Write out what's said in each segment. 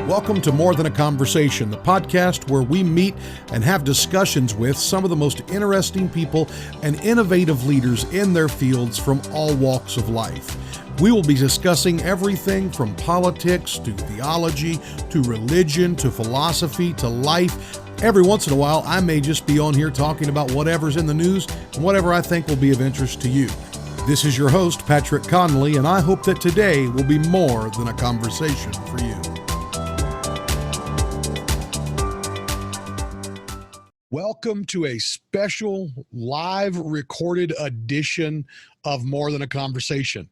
Welcome to More Than a Conversation, the podcast where we meet and have discussions with some of the most interesting people and innovative leaders in their fields from all walks of life. We will be discussing everything from politics to theology to religion to philosophy to life. Every once in a while, I may just be on here talking about whatever's in the news and whatever I think will be of interest to you. This is your host, Patrick Connolly, and I hope that today will be more than a conversation for you. Welcome to a special live recorded edition of More Than a Conversation.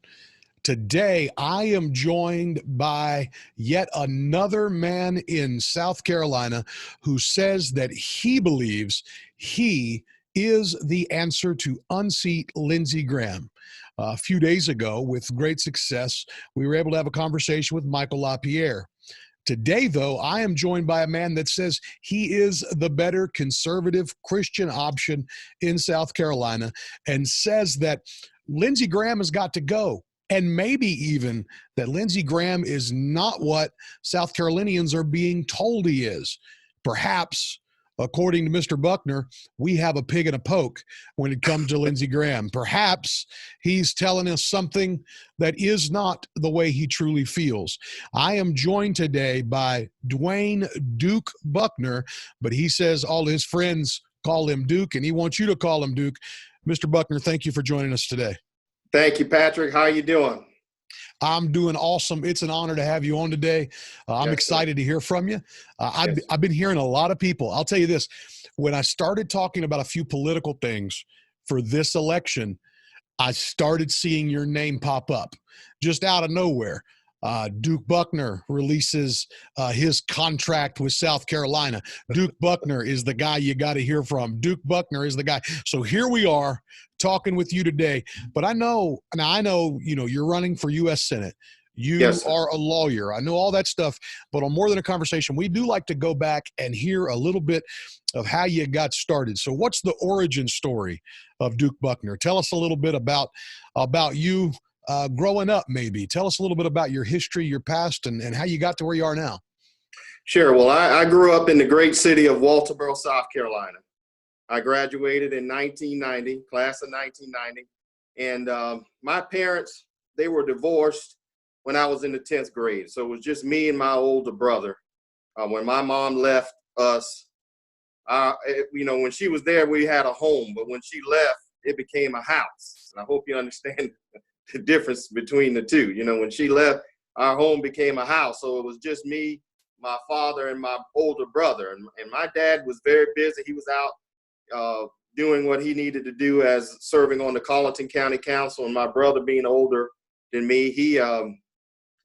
Today, I am joined by yet another man in South Carolina who says that he believes he is the answer to unseat Lindsey Graham. A few days ago, with great success, we were able to have a conversation with Michael LaPierre. Today, though, I am joined by a man that says he is the better conservative Christian option in South Carolina and says that Lindsey Graham has got to go. And maybe even that Lindsey Graham is not what South Carolinians are being told he is. Perhaps, according to Mr. Buckner, we have a pig in a poke when it comes to Lindsey Graham. Perhaps he's telling us something that is not the way he truly feels. I am joined today by Dwayne Duke Buckner, but he says all his friends call him Duke, and he wants you to call him Duke. Mr. Buckner, thank you for joining us today. Thank you, Patrick. How are you doing? I'm doing awesome. It's an honor to have you on today. I'm excited to hear from you. I've been hearing a lot of people. I'll tell you this. When I started talking about a few political things for this election, I started seeing your name pop up just out of nowhere. Duke Buckner releases his contract with South Carolina. Duke Buckner is the guy you got to hear from. Duke Buckner is the guy. So here we are talking with you today. But I know, you're running for U.S. Senate. You are a lawyer. I know all that stuff. But on More Than a Conversation, we do like to go back and hear a little bit of how you got started. So what's the origin story of Duke Buckner? Tell us a little bit about you. Growing up, maybe. Tell us a little bit about your history, your past, and how you got to where you are now. Sure. Well, I grew up in the great city of Walterboro, South Carolina. I graduated in 1990, class of 1990. And my parents, they were divorced when I was in the 10th grade. So it was just me and my older brother. When my mom left us, when she was there, we had a home. But when she left, it became a house. And I hope you understand the difference between the two. When she left, our home became a house. So it was just me, my father, and my older brother. And my dad was very busy. He was out doing what he needed to do as serving on the Colleton County Council. And my brother, being older than me, he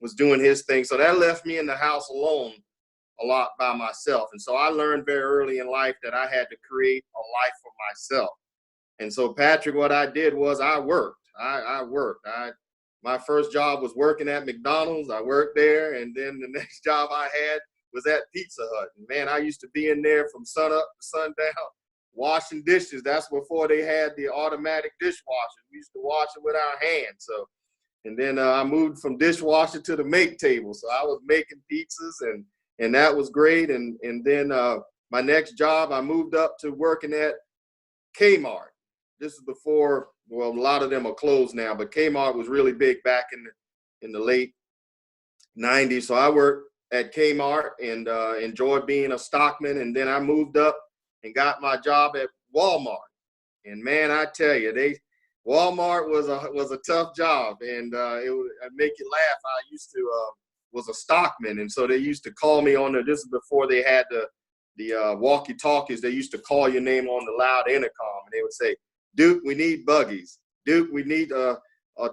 was doing his thing. So that left me in the house alone a lot by myself. And so I learned very early in life that I had to create a life for myself. And so, Patrick, what I did was I worked. I worked. My first job was working at McDonald's. I worked there, and then the next job I had was at Pizza Hut. And man, I used to be in there from sun up to sundown, washing dishes. That's before they had the automatic dishwasher. We used to wash it with our hands. So, and then I moved from dishwasher to the make table. So I was making pizzas, and that was great. And then my next job, I moved up to working at Kmart. This is before. Well, a lot of them are closed now, but Kmart was really big back in the late 90s. So I worked at Kmart and enjoyed being a stockman. And then I moved up and got my job at Walmart. And man, I tell you, Walmart was a tough job, and I'd make you laugh. I used to was a stockman, and so they used to call me on this is before they had the walkie-talkies. They used to call your name on the loud intercom, and they would say, Duke, we need buggies. Duke, we need a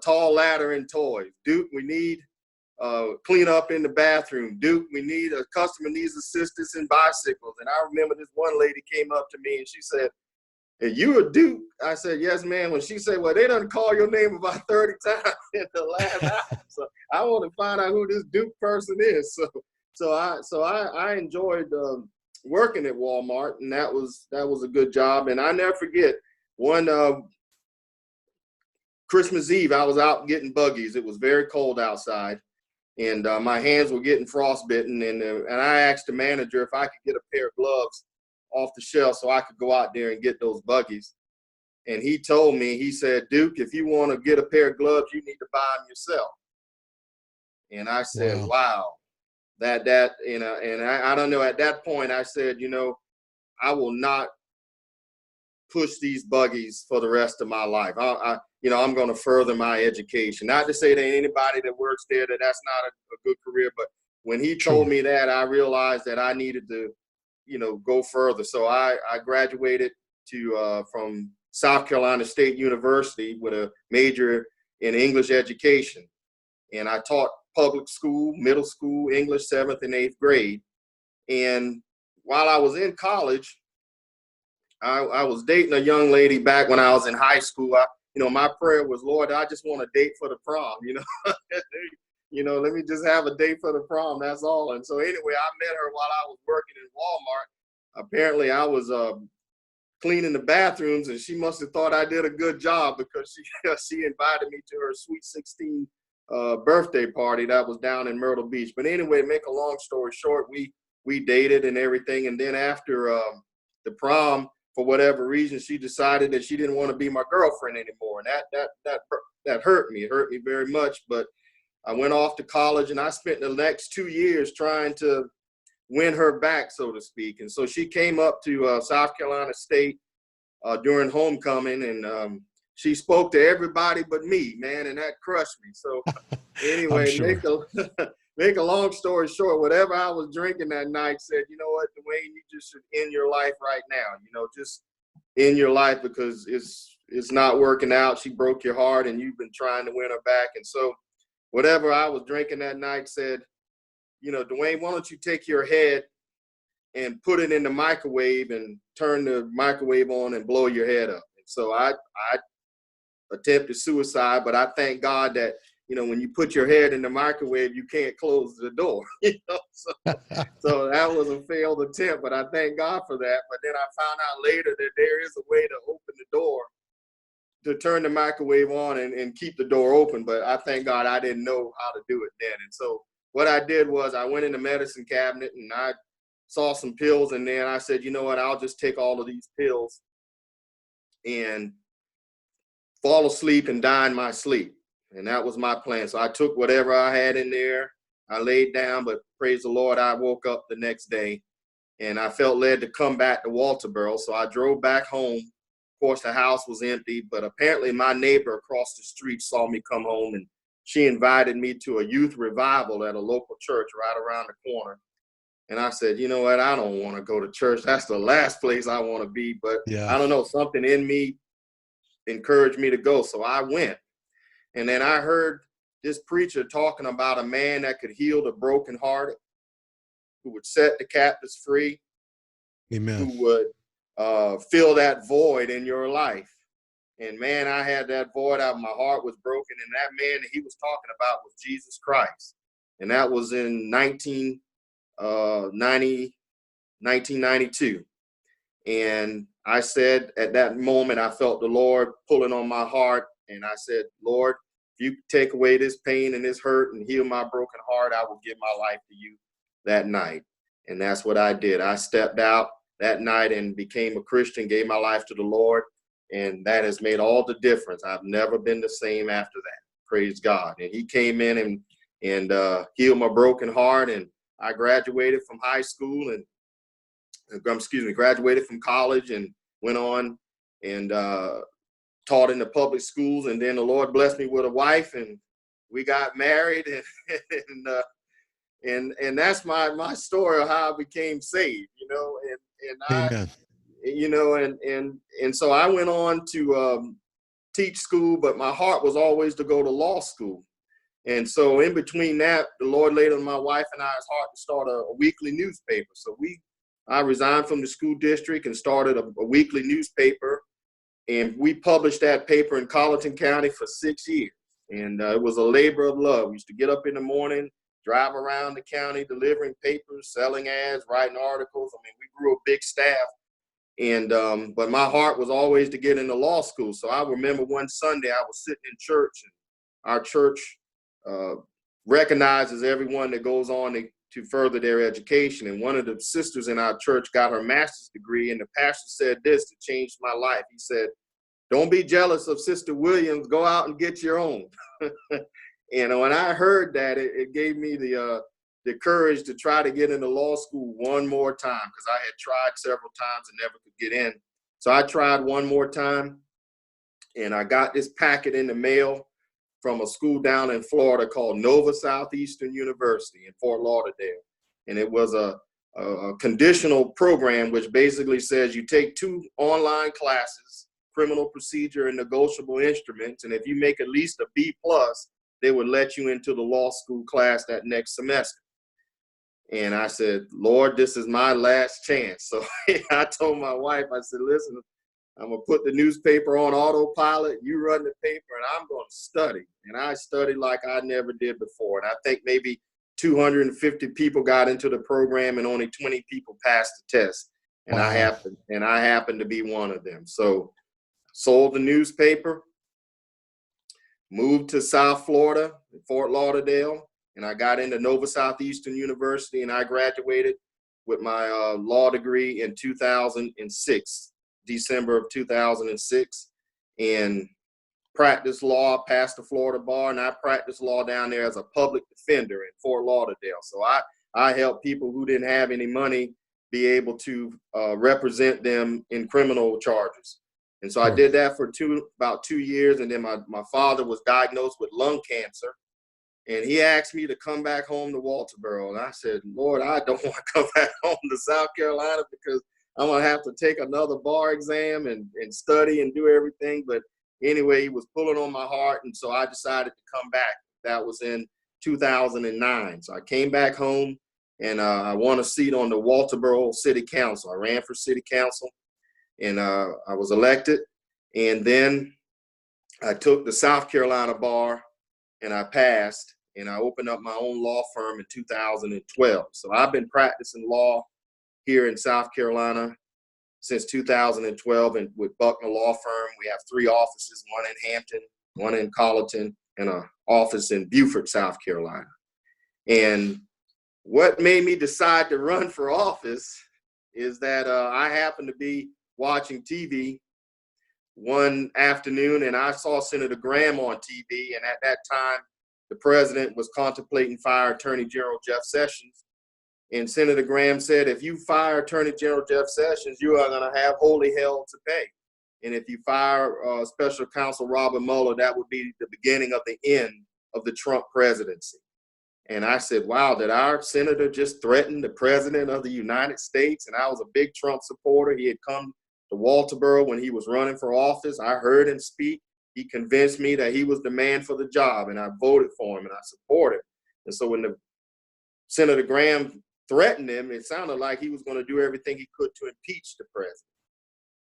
tall ladder and toys. Duke, we need clean up in the bathroom. Duke, we need a customer needs assistance in bicycles. And I remember this one lady came up to me and she said, "Are you a Duke?" I said, "Yes, ma'am." When she said, "Well, they done call your name about 30 times in the last hour. So I want to find out who this Duke person is." So I enjoyed working at Walmart, and that was a good job. And I never forget one Christmas Eve, I was out getting buggies. It was very cold outside, and my hands were getting frostbitten. And I asked the manager if I could get a pair of gloves off the shelf so I could go out there and get those buggies. And he told me, he said, Duke, if you want to get a pair of gloves, you need to buy them yourself. And I said, Wow. wow, and I don't know, at that point, I said, I will not push these buggies for the rest of my life. I'm going to further my education. Not to say that anybody that works there, that's not a good career, but when he told me that, I realized that I needed to, go further. So I graduated from South Carolina State University with a major in English education. And I taught public school, middle school, English, 7th and 8th grade. And while I was in college, I was dating a young lady back when I was in high school. My prayer was, Lord, I just want a date for the prom, let me just have a date for the prom. That's all. And so anyway, I met her while I was working in Walmart. Apparently I was cleaning the bathrooms, and she must have thought I did a good job, because she invited me to her Sweet 16 birthday party that was down in Myrtle Beach. But anyway, make a long story short, we dated and everything. And then after the prom, for whatever reason, she decided that she didn't want to be my girlfriend anymore. And that hurt me. It hurt me very much. But I went off to college, and I spent the next 2 years trying to win her back, so to speak. And so she came up to South Carolina State during homecoming, and she spoke to everybody but me, man, and that crushed me. So I'm anyway, sure. make a long story short, whatever I was drinking that night, said, you know what, Dwayne, you just should end your life right now. Just end your life, because it's not working out. She broke your heart, and you've been trying to win her back. And so whatever I was drinking that night said, Dwayne, why don't you take your head and put it in the microwave and turn the microwave on and blow your head up. And so I attempted suicide, but I thank God that, when you put your head in the microwave, you can't close the door. So that was a failed attempt, but I thank God for that. But then I found out later that there is a way to open the door, to turn the microwave on and keep the door open. But I thank God I didn't know how to do it then. And so what I did was I went in the medicine cabinet, and I saw some pills, and then I said, you know what, I'll just take all of these pills and fall asleep and die in my sleep. And that was my plan. So I took whatever I had in there, I laid down, but praise the Lord, I woke up the next day, and I felt led to come back to Walterboro. So I drove back home. Of course, the house was empty, but apparently my neighbor across the street saw me come home, and she invited me to a youth revival at a local church right around the corner. And I said, you know what, I don't want to go to church. That's the last place I want to be. But Yeah. I don't know, something in me encouraged me to go. So I went. And then I heard this preacher talking about a man that could heal the brokenhearted, who would set the captives free, Amen. who would fill that void in your life. And man, I had that void out. My heart was broken. And that man that he was talking about was Jesus Christ. And that was in 1992. And I said, at that moment, I felt the Lord pulling on my heart. And I said, Lord, if you take away this pain and this hurt and heal my broken heart, I will give my life to you that night. And that's what I did. I stepped out that night and became a Christian, gave my life to the Lord. And that has made all the difference. I've never been the same after that. Praise God. And he came in and healed my broken heart. And I graduated from high school and graduated from college and went on and taught in the public schools. And then the Lord blessed me with a wife, and we got married, and that's my story of how I became saved, Amen. and so I went on to teach school, but my heart was always to go to law school. And so in between that, the Lord laid on my wife and I's heart to start a weekly newspaper. So I resigned from the school district and started a weekly newspaper. And we published that paper in Colleton County for 6 years. And it was a labor of love. We used to get up in the morning, drive around the county, delivering papers, selling ads, writing articles. I mean, we grew a big staff And but my heart was always to get into law school. So I remember one Sunday I was sitting in church, and our church uh, recognizes everyone that goes on to further their education. And one of the sisters in our church got her master's degree, and the pastor said this that changed my life. He said, "Don't be jealous of Sister Williams. Go out and get your own." And when I heard that, it gave me the courage to try to get into law school one more time, because I had tried several times and never could get in. So I tried one more time, and I got this packet in the mail from a school down in Florida called Nova Southeastern University in Fort Lauderdale. And it was a conditional program, which basically says you take 2 online classes, criminal procedure and negotiable instruments, and if you make at least a B+, they would let you into the law school class that next semester. And I said, Lord, this is my last chance. So I told my wife, I said, listen, I'm going to put the newspaper on autopilot. You run the paper, and I'm going to study. And I studied like I never did before. And I think maybe 250 people got into the program, and only 20 people passed the test. And Wow. I happened to be one of them. So sold the newspaper, moved to South Florida, Fort Lauderdale, and I got into Nova Southeastern University, and I graduated with my law degree in 2006, December of 2006, and practiced law, passed the Florida bar, and I practiced law down there as a public defender in Fort Lauderdale. So I helped people who didn't have any money be able to represent them in criminal charges. And so I did that for about 2 years, and then my father was diagnosed with lung cancer. And he asked me to come back home to Walterboro. And I said, Lord, I don't want to come back home to South Carolina, because I'm going to have to take another bar exam and study and do everything. But anyway, he was pulling on my heart. And so I decided to come back. That was in 2009. So I came back home, and I won a seat on the Walterboro City Council. I ran for city council, and I was elected. And then I took the South Carolina bar, and I passed, and I opened up my own law firm in 2012. So I've been practicing law here in South Carolina since 2012, and with Buckner Law Firm. We have 3 offices, one in Hampton, one in Colleton, and an office in Beaufort, South Carolina. And what made me decide to run for office is that I happened to be watching TV one afternoon, and I saw Senator Graham on TV, and at that time, the president was contemplating fire Attorney General Jeff Sessions. And Senator Graham said, if you fire Attorney General Jeff Sessions, you are going to have holy hell to pay. And if you fire Special Counsel Robert Mueller, that would be the beginning of the end of the Trump presidency. And I said, wow, did our senator just threaten the president of the United States? And I was a big Trump supporter. He had come to Walterboro when he was running for office. I heard him speak. He convinced me that he was the man for the job, and I voted for him, and I supported him. And so when the Senator Graham threatened him, it sounded like he was going to do everything he could to impeach the president.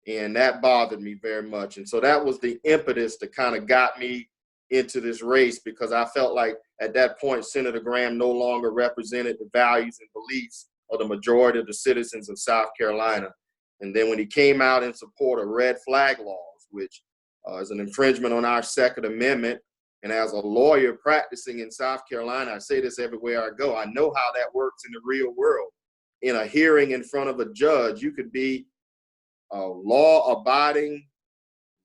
And that bothered me very much. And so that was the impetus that kind of got me into this race, because I felt like at that point, Senator Graham no longer represented the values and beliefs of the majority of the citizens of South Carolina. And then when he came out in support of red flag laws, which is an infringement on our Second Amendment, and as a lawyer practicing in South Carolina, I say this everywhere I go, I know how that works in the real world. In a hearing in front of a judge, you could be a law-abiding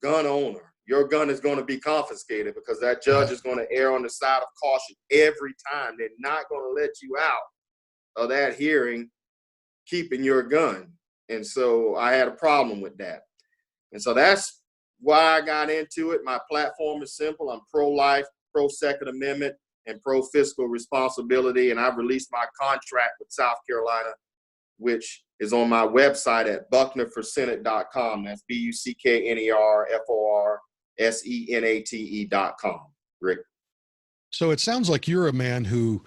gun owner. Your gun is going to be confiscated, because that judge is going to err on the side of caution every time. They're not going to let you out of that hearing keeping your gun. And so I had a problem with that. And so that's why I got into it. My platform is simple. I'm pro-life, pro-Second Amendment, and pro-fiscal responsibility. And I've released my contract with South Carolina, which is on my website at bucknerforsenate.com. That's BUCKNERFORSENATE.com. Rick. So it sounds like you're a man who,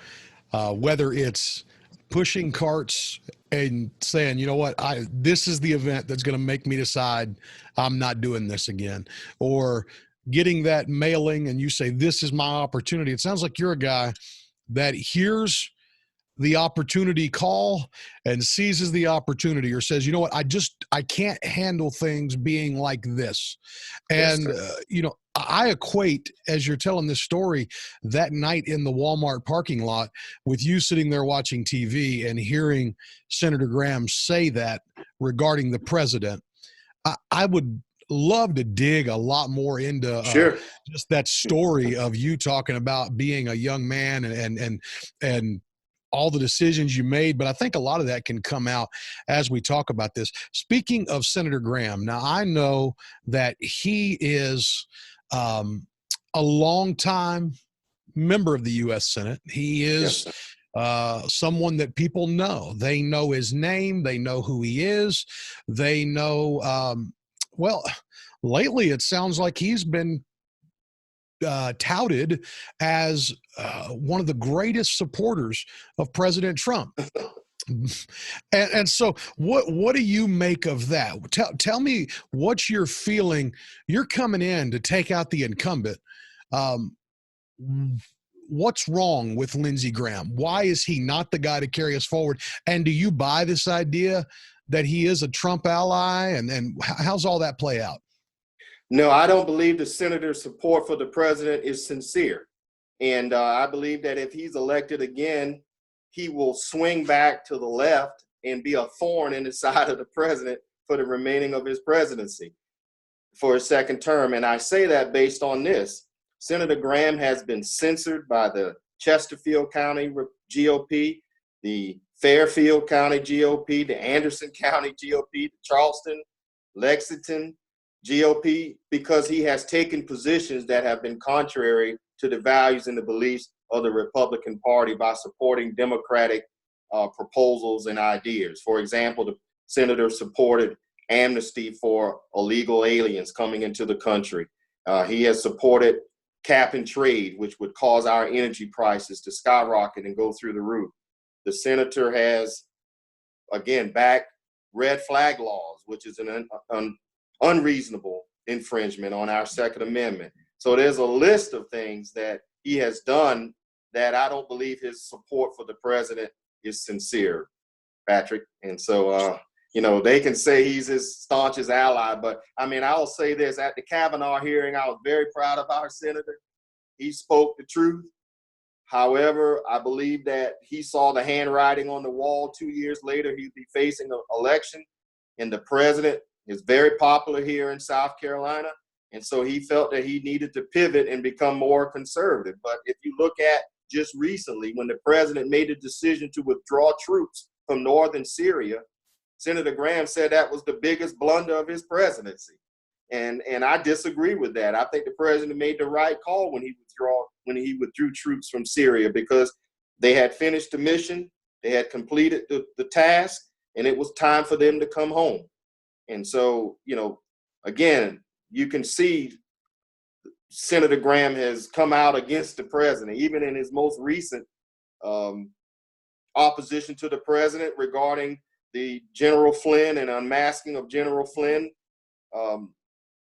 whether it's pushing carts and saying, you know what, this is the event that's going to make me decide I'm not doing this again, or getting that mailing and you say, this is my opportunity. It sounds like you're a guy that hears the opportunity call and seizes the opportunity, or says, you know what, I can't handle things being like this. Yes, And, sir. I equate, as you're telling this story, that night in the Walmart parking lot with you sitting there watching TV and hearing Senator Graham say that regarding the president. I would love to dig a lot more into Sure. just that story of you talking about being a young man and all the decisions you made. But I think a lot of that can come out as we talk about this. Speaking of Senator Graham, now I know that he is a longtime member of the U.S. Senate. He Yes, is sir. someone that people know. They know his name. They know who he is. They know, well, lately it sounds like he's been touted as one of the greatest supporters of President Trump. And so what do you make of that? Tell me what you're feeling. You're coming in to take out the incumbent. Um, what's wrong with Lindsey Graham? Why is he not the guy to carry us forward? And do you buy this idea that he is a Trump ally? And how's all that play out? No, I don't believe the senator's support for the president is sincere. And I believe that if he's elected again, he will swing back to the left and be a thorn in the side of the president for the remaining of his presidency for his second term. And I say that based on this. Senator Graham has been censored by the Chesterfield County GOP, the Fairfield County GOP, the Anderson County GOP, the Charleston, Lexington GOP, because he has taken positions that have been contrary to the values and the beliefs of the Republican Party by supporting Democratic proposals and ideas. For example, the senator supported amnesty for illegal aliens coming into the country. He has supported cap and trade, which would cause our energy prices to skyrocket and go through the roof. The senator has, again, backed red flag laws, which is an unreasonable infringement on our Second Amendment. So there's a list of things that he has done that I don't believe his support for the president is sincere, Patrick. And so, they can say he's his staunchest ally, but I mean, I'll say this: at the Kavanaugh hearing, I was very proud of our senator. He spoke the truth. However, I believe that he saw the handwriting on the wall. 2 years later, he'd be facing an election, and the president is very popular here in South Carolina. And so he felt that he needed to pivot and become more conservative. But if you look at just recently, when the president made a decision to withdraw troops from northern Syria, Senator Graham said that was the biggest blunder of his presidency. And I disagree with that. I think the president made the right call when he withdrew troops from Syria, because they had finished the mission, they had completed the task, and it was time for them to come home. And so, again, you can see Senator Graham has come out against the president, even in his most recent opposition to the president regarding the General Flynn and unmasking of General Flynn.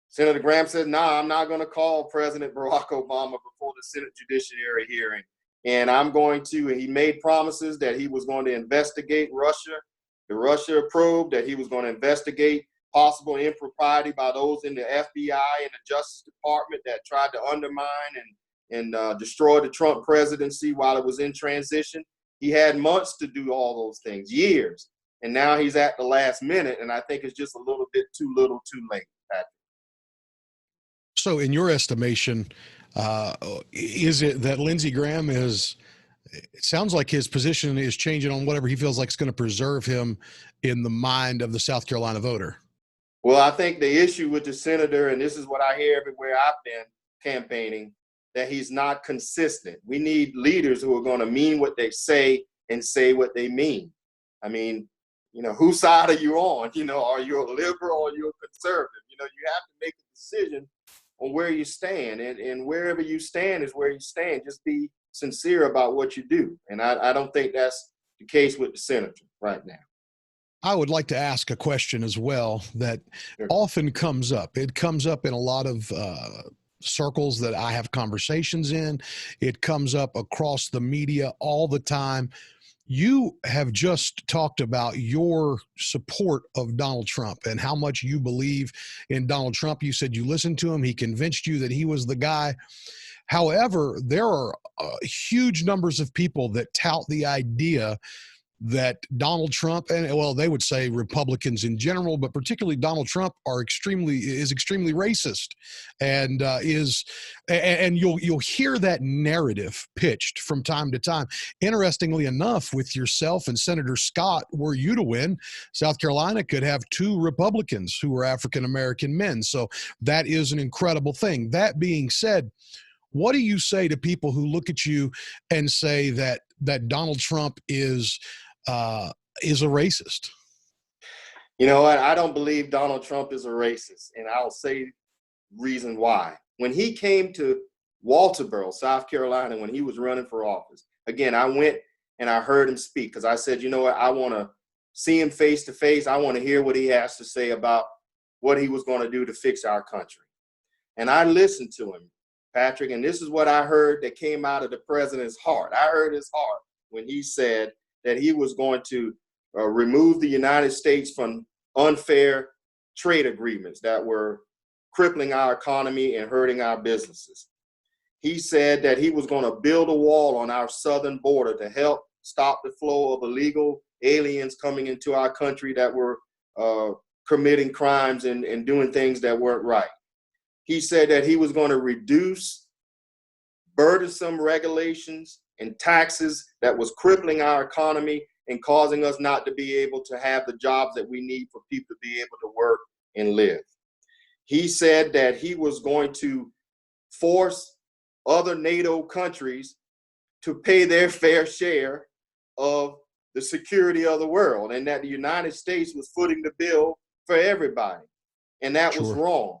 Senator Graham said, I'm not going to call President Barack Obama before the Senate Judiciary hearing. And he made promises that he was going to investigate Russia, the Russia probe, that he was going to investigate possible impropriety by those in the FBI and the Justice Department that tried to undermine and destroy the Trump presidency while it was in transition. He had months to do all those things, years. And now he's at the last minute, and I think it's just a little bit too little too late, Patrick. So in your estimation, is it that Lindsey Graham it sounds like his position is changing on whatever he feels like is going to preserve him in the mind of the South Carolina voter? Well, I think the issue with the senator, and this is what I hear everywhere I've been campaigning, that he's not consistent. We need leaders who are going to mean what they say and say what they mean. I mean, whose side are you on? Are you a liberal or are you a conservative? You have to make a decision on where you stand, and wherever you stand is where you stand. Just be sincere about what you do. And I don't think that's the case with the senator right now. I would like to ask a question as well that often comes up. It comes up in a lot of circles that I have conversations in. It comes up across the media all the time. You have just talked about your support of Donald Trump and how much you believe in Donald Trump. You said you listened to him. He convinced you that he was the guy. However, there are huge numbers of people that tout the idea that Donald Trump, and well, they would say Republicans in general, but particularly Donald Trump is extremely racist, and you'll hear that narrative pitched from time to time. Interestingly enough, with yourself and Senator Scott, were you to win, South Carolina could have 2 Republicans who were African American men. So that is an incredible thing. That being said, what do you say to people who look at you and say that Donald Trump is a racist? You know what? I don't believe Donald Trump is a racist, and I'll say reason why. When he came to Walterboro, South Carolina, when he was running for office, again, I went and I heard him speak because I said, you know what? I want to see him face to face. I want to hear what he has to say about what he was going to do to fix our country. And I listened to him, Patrick, and this is what I heard that came out of the president's heart. I heard his heart when he said that he was going to remove the United States from unfair trade agreements that were crippling our economy and hurting our businesses. He said that he was going to build a wall on our southern border to help stop the flow of illegal aliens coming into our country that were committing crimes and doing things that weren't right. He said that he was going to reduce burdensome regulations and taxes that was crippling our economy and causing us not to be able to have the jobs that we need for people to be able to work and live. He said that he was going to force other NATO countries to pay their fair share of the security of the world, and that the United States was footing the bill for everybody. And that was wrong.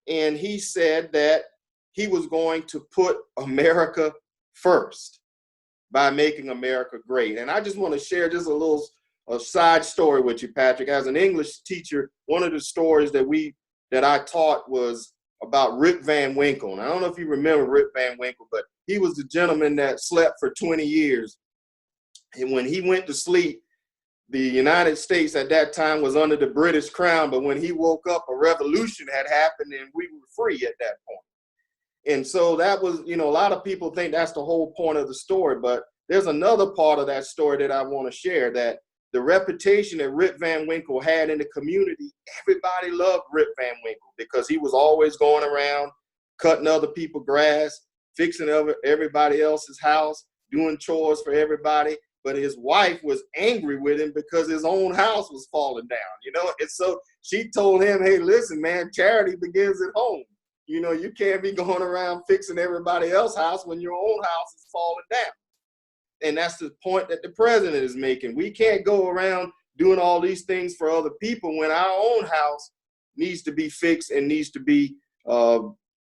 And he said that he was going to put America first by making America great. And I just want to share just a side story with you, Patrick. As an English teacher, one of the stories that I taught was about Rip Van Winkle. And I don't know if you remember Rip Van Winkle, but he was the gentleman that slept for 20 years. And when he went to sleep, the United States at that time was under the British crown. But when he woke up, a revolution had happened and we were free at that point. And so that was, a lot of people think that's the whole point of the story. But there's another part of that story that I want to share, that the reputation that Rip Van Winkle had in the community, everybody loved Rip Van Winkle because he was always going around cutting other people's grass, fixing everybody else's house, doing chores for everybody. But his wife was angry with him because his own house was falling down, And so she told him, hey, listen, man, charity begins at home. You can't be going around fixing everybody else's house when your own house is falling down. And that's the point that the president is making. We can't go around doing all these things for other people when our own house needs to be fixed and needs to be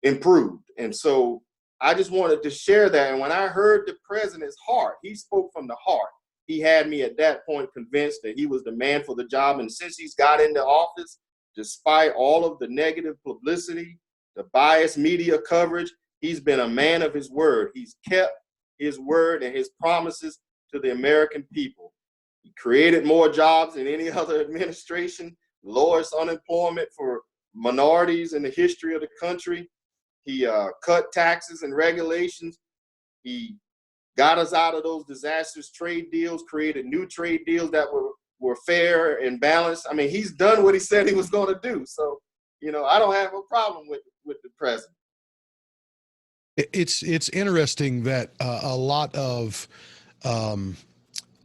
improved. And so I just wanted to share that. And when I heard the president's heart, he spoke from the heart. He had me at that point convinced that he was the man for the job. And since he's got into office, despite all of the negative publicity, the biased media coverage, he's been a man of his word. He's kept his word and his promises to the American people. He created more jobs than any other administration, lowest unemployment for minorities in the history of the country. He cut taxes and regulations. He got us out of those disastrous trade deals, created new trade deals that were fair and balanced. I mean, he's done what he said he was going to do. So, I don't have a problem with the president. It's interesting that a lot of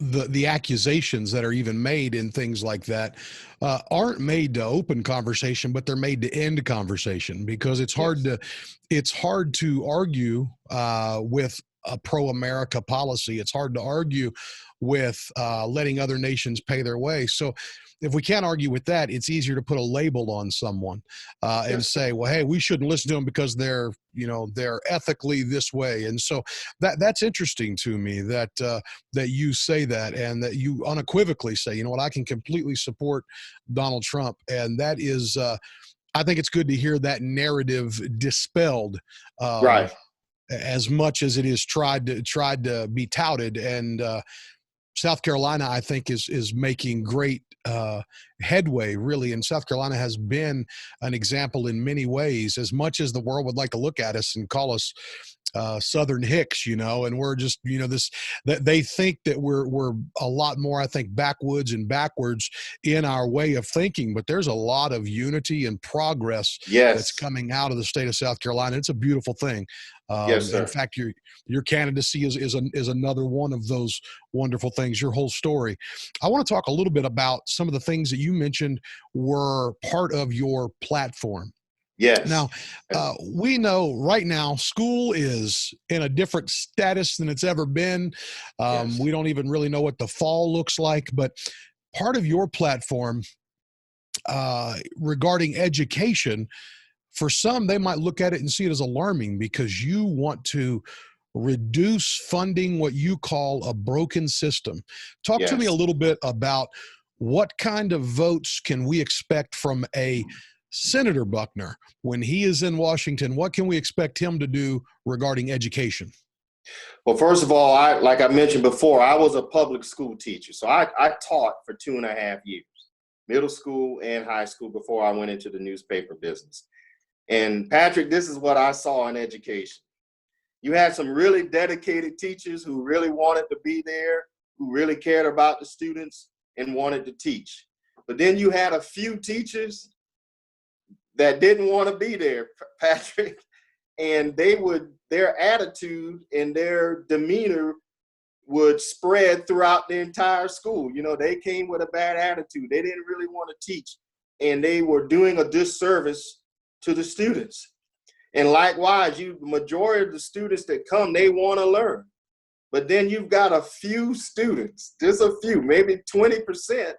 the accusations that are even made in things like that aren't made to open conversation, but they're made to end conversation, because it's hard to argue with a pro-America policy. It's hard to argue with letting other nations pay their way. So if we can't argue with that, it's easier to put a label on someone and say, well, hey, we shouldn't listen to them because they're ethically this way. And so that's interesting to me that you say that, and that you unequivocally say, you know what, I can completely support Donald Trump. And that is, I think it's good to hear that narrative dispelled. Right. As much as it is tried to be touted. And South Carolina, I think, is making great headway, really. And South Carolina has been an example in many ways, as much as the world would like to look at us and call us Southern hicks, and we're just, this, that they think that we're a lot more, I think, backwoods and backwards in our way of thinking. But there's a lot of unity and progress that's Yes. coming out of the state of South Carolina. It's a beautiful thing. Yes, In sir. fact, your candidacy is another one of those wonderful things. Your whole story. I want to talk a little bit about some of the things that you mentioned were part of your platform. Yes. Now, we know right now school is in a different status than it's ever been. Yes. We don't even really know what the fall looks like, but part of your platform regarding education, for some, they might look at it and see it as alarming because you want to reduce funding what you call a broken system. Talk to me a Yes. little bit about what kind of votes can we expect from a Senator Buckner when he is in Washington. What can we expect him to do regarding education? Well, first of all, like I mentioned before, I was a public school teacher. So I taught for 2.5 years, middle school and high school, before I went into the newspaper business. And Patrick, this is what I saw in education. You had some really dedicated teachers who really wanted to be there, who really cared about the students and wanted to teach. But then you had a few teachers that didn't want to be there, Patrick, and their attitude and their demeanor would spread throughout the entire school. They came with a bad attitude. They didn't really want to teach, and they were doing a disservice to the students. And likewise, the majority of the students that come, they want to learn. But then you've got a few students, just a few, maybe 20%,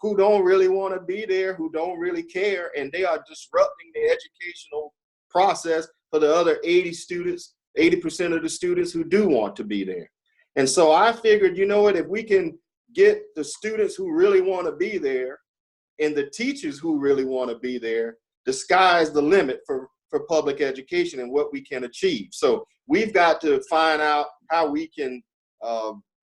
who don't really want to be there, who don't really care, and they are disrupting the educational process for the other 80% of the students who do want to be there. And so I figured, if we can get the students who really want to be there and the teachers who really want to be there, the sky's the limit for public education and what we can achieve. So we've got to find out how we can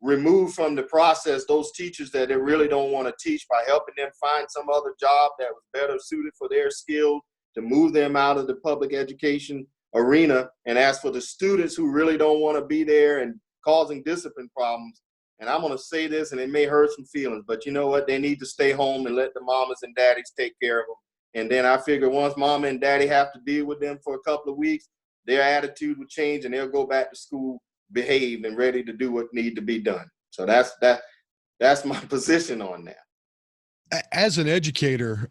remove from the process those teachers that they really don't want to teach, by helping them find some other job that was better suited for their skills, to move them out of the public education arena. And as for the students who really don't want to be there and causing discipline problems, and I'm going to say this and it may hurt some feelings, but you know what? They need to stay home and let the mamas and daddies take care of them. And then I figure once mama and daddy have to deal with them for a couple of weeks, their attitude will change and they'll go back to school behaved and ready to do what need to be done. So that's my position on that. As an educator,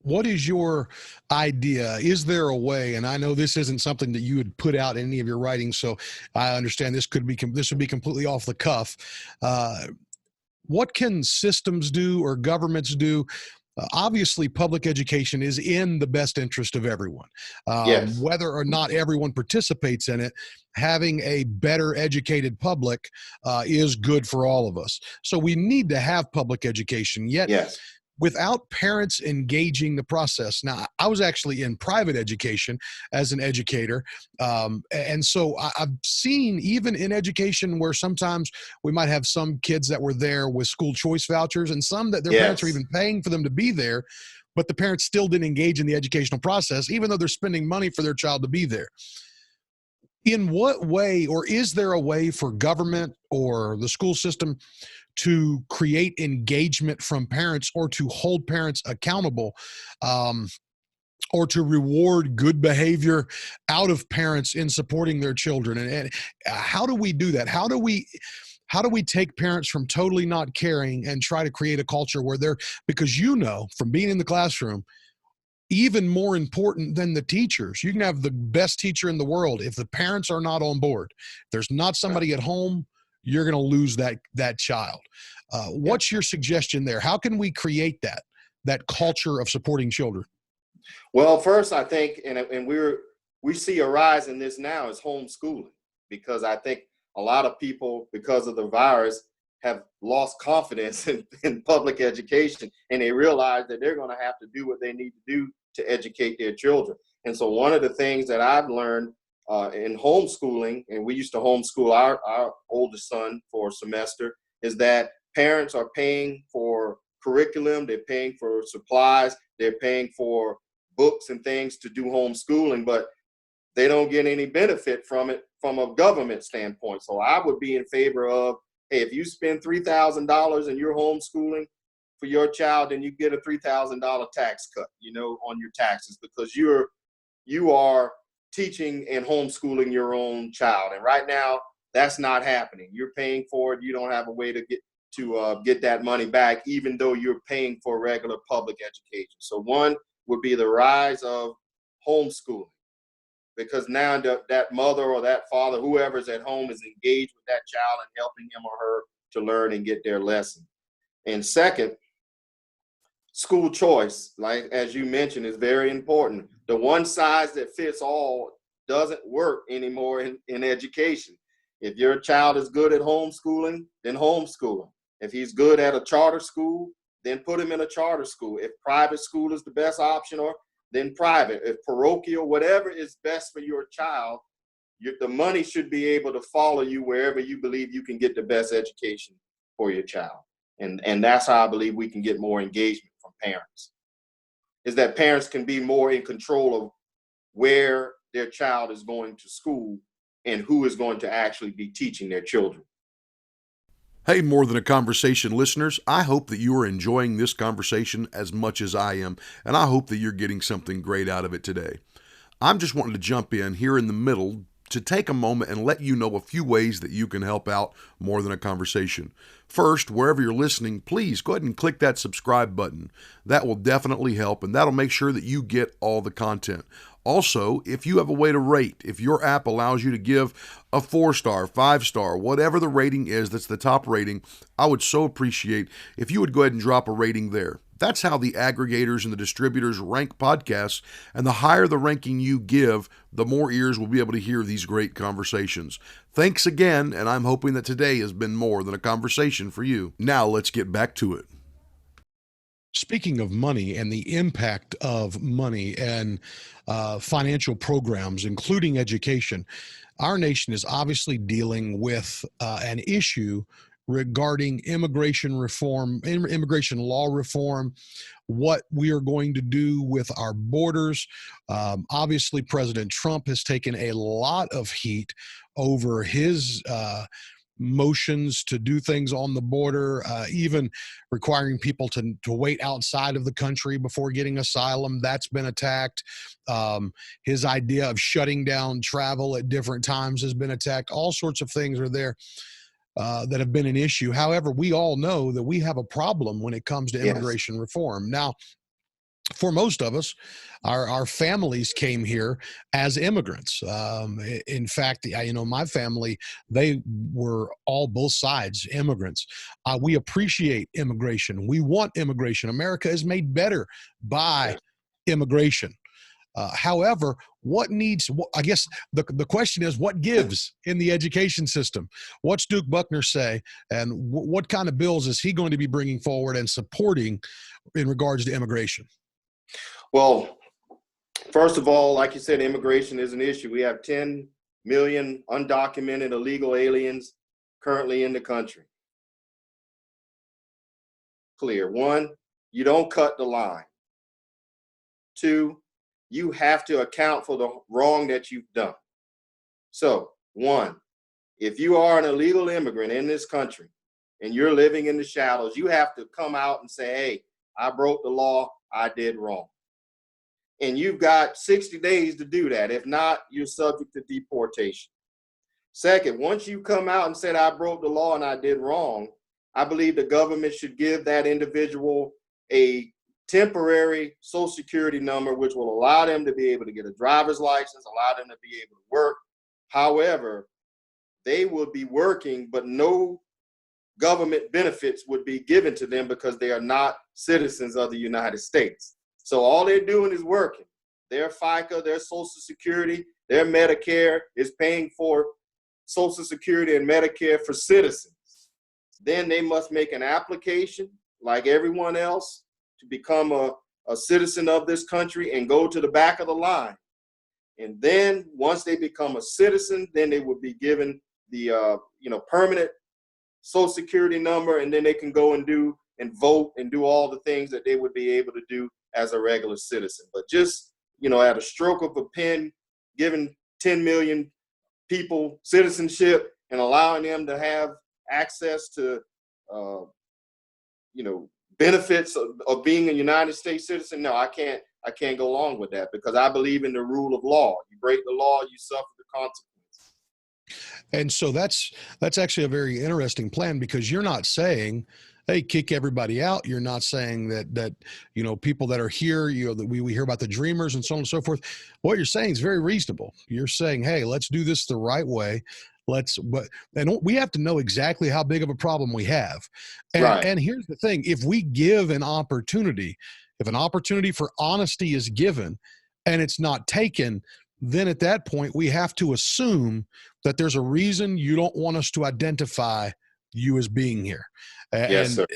what is your idea? Is there a way? And I know this isn't something that you would put out in any of your writings, so I understand this would be completely off the cuff. What can systems do or governments do? Obviously, public education is in the best interest of everyone. Yes. Whether or not everyone participates in it, having a better educated public is good for all of us. So we need to have public education. Yet, Yes. without parents engaging the process. Now, I was actually in private education as an educator. And so I've seen, even in education, where sometimes we might have some kids that were there with school choice vouchers and some that their parents are Yes. even paying for them to be there, but the parents still didn't engage in the educational process, even though they're spending money for their child to be there. In what way, or is there a way for government or the school system to create engagement from parents, or to hold parents accountable, or to reward good behavior out of parents in supporting their children? And how do we do that? How do we take parents from totally not caring and try to create a culture where they're, because from being in the classroom, even more important than the teachers, you can have the best teacher in the world. If the parents are not on board, there's not somebody at home, you're going to lose that child. What's your suggestion there? How can we create that culture of supporting children? Well, first, I think, and we see a rise in this now, is homeschooling, because I think a lot of people, because of the virus, have lost confidence in public education, and they realize that they're going to have to do what they need to do to educate their children. And so one of the things that I've learned in homeschooling, and we used to homeschool our oldest son for a semester, is that parents are paying for curriculum, they're paying for supplies, they're paying for books and things to do homeschooling, but they don't get any benefit from it from a government standpoint. So I would be in favor of, hey, if you spend $3,000 and you're homeschooling for your child, then you get a $3,000 tax cut, on your taxes, because you are teaching and homeschooling your own child. And right now, that's not happening. You're paying for it. You don't have a way to get that money back, even though you're paying for regular public education. So one would be the rise of homeschooling, because now that mother or that father, whoever's at home, is engaged with that child and helping him or her to learn and get their lesson. And second, school choice, like as you mentioned, is very important. The one size that fits all doesn't work anymore in education. If your child is good at homeschooling, then homeschool him. If he's good at a charter school, then put him in a charter school. If private school is the best option, then private. If parochial, whatever is best for your child, the money should be able to follow you wherever you believe you can get the best education for your child. And that's how I believe we can get more engagement from parents, is that parents can be more in control of where their child is going to school and who is going to actually be teaching their children. Hey, More Than a Conversation listeners, I hope that you are enjoying this conversation as much as I am, and I hope that you're getting something great out of it today. I'm just wanting to jump in here in the middle to take a moment and let you know a few ways that you can help out More Than a Conversation. First, wherever you're listening, please go ahead and click that subscribe button. That will definitely help, and that'll make sure that you get all the content. Also, if you have a way to rate, if your app allows you to give a 4-star, 5-star, whatever the rating is that's the top rating, I would so appreciate if you would go ahead and drop a rating there. That's how the aggregators and the distributors rank podcasts, and the higher the ranking you give, the more ears will be able to hear these great conversations. Thanks again, and I'm hoping that today has been more than a conversation for you. Now let's get back to it. Speaking of money and the impact of money and financial programs, including education, our nation is obviously dealing with an issue regarding immigration reform, immigration law reform, what we are going to do with our borders. Obviously, President Trump has taken a lot of heat over his motions to do things on the border, even requiring people to wait outside of the country before getting asylum. That's been attacked. His idea of shutting down travel at different times has been attacked. All sorts of things are there that have been an issue. However, we all know that we have a problem when it comes to immigration reform. Now, for most of us, our families came here as immigrants. In fact, my family, they were all both sides immigrants. We appreciate immigration. We want immigration. America is made better by immigration. However, I guess the question is, what gives in the education system? What's Duke Buckner say, and what kind of bills is he going to be bringing forward and supporting in regards to immigration? Well, first of all, like you said, immigration is an issue. We have 10 million undocumented illegal aliens currently in the country. Clear. 1, you don't cut the line. 2, you have to account for the wrong that you've done. So, 1, if you are an illegal immigrant in this country and you're living in the shadows, you have to come out and say, hey, I broke the law, I did wrong. And you've got 60 days to do that. If not, you're subject to deportation. Second, once you come out and said, I broke the law and I did wrong, I believe the government should give that individual a temporary Social Security number, which will allow them to be able to get a driver's license, allow them to be able to work. However, they will be working, but no government benefits would be given to them because they are not citizens of the United States. So all they're doing is working. Their FICA, their Social Security, their Medicare is paying for Social Security and Medicare for citizens. Then they must make an application, like everyone else, to become a citizen of this country and go to the back of the line And then once they become a citizen, then they would be given the permanent Social Security number, and then they can go and do and vote and do all the things that they would be able to do as a regular citizen. But just, at a stroke of a pen, giving 10 million people citizenship and allowing them to have access to, benefits of being a United States citizen. No, I can't go along with that, because I believe in the rule of law. You break the law, you suffer the consequences. And so that's actually a very interesting plan, because you're not saying, hey, kick everybody out. You're not saying that people that are here, that we hear about the dreamers and so on and so forth. What you're saying is very reasonable. You're saying, hey, let's do this the right way. And we have to know exactly how big of a problem we have. Right. And here's the thing: if we give an opportunity, if an opportunity for honesty is given and it's not taken, then at that point we have to assume that there's a reason you don't want us to identify you as being here. Yes, sir.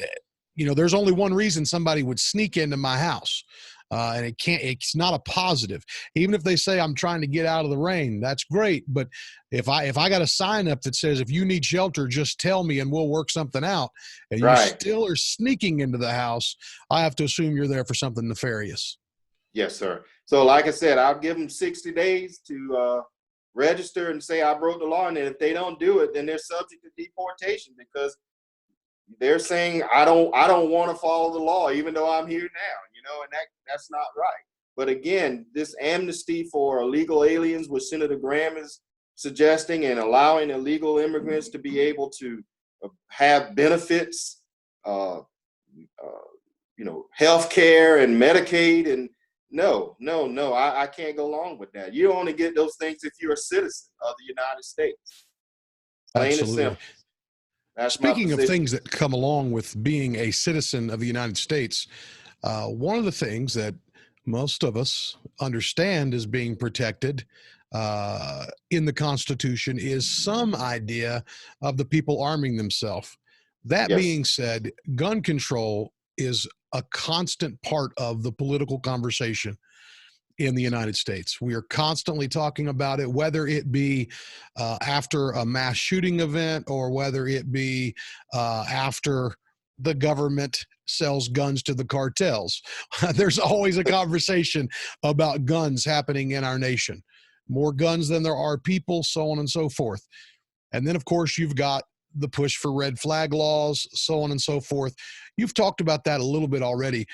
There's only one reason somebody would sneak into my house. And it's not a positive. Even if they say I'm trying to get out of the rain, that's great. But if I got a sign up that says, if you need shelter, just tell me and we'll work something out, and you still are sneaking into the house, I have to assume you're there for something nefarious. Yes, sir. So like I said, I'll give them 60 days to register and say I broke the law. And if they don't do it, then they're subject to deportation, because they're saying I don't want to follow the law, even though I'm here now, and that's not right. But again, this amnesty for illegal aliens, which Senator Graham is suggesting, and allowing illegal immigrants to be able to have benefits, health care and Medicaid, and no, I can't go along with that. You only get those things if you're a citizen of the United States. Plain and simple. Speaking of things that come along with being a citizen of the United States, one of the things that most of us understand as being protected in the Constitution is some idea of the people arming themselves. That being said, gun control is a constant part of the political conversation in the United States. We are constantly talking about it, whether it be after a mass shooting event, or whether it be after the government sells guns to the cartels. There's always a conversation about guns happening in our nation. More guns than there are people, so on and so forth. And then, of course, you've got the push for red flag laws, so on and so forth. You've talked about that a little bit already.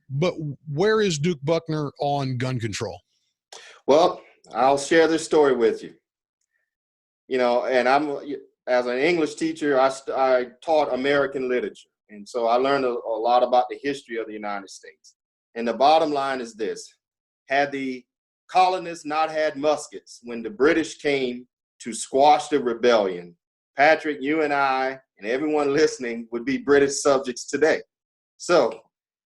But where is Duke Buckner on gun control? Well, I'll share this story with you. And as an English teacher, I taught American literature. And so I learned a lot about the history of the United States. And the bottom line is this: had the colonists not had muskets when the British came to squash the rebellion, Patrick, you and I, and everyone listening would be British subjects today. So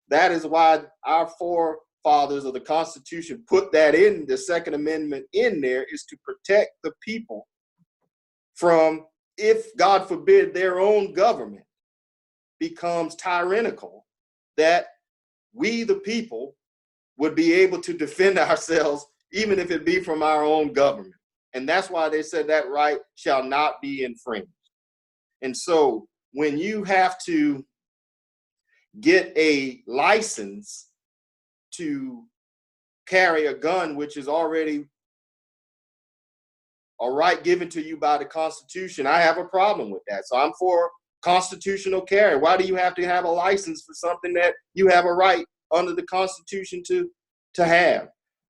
that is why our forefathers of the Constitution put that in the Second Amendment in there, is to protect the people from, if God forbid their own government becomes tyrannical, that we, the people, would be able to defend ourselves, even if it be from our own government. And that's why they said that right shall not be infringed. And so when you have to get a license to carry a gun, which is already a right given to you by the Constitution, I have a problem with that. So I'm for constitutional carry. Why do you have to have a license for something that you have a right under the Constitution to have?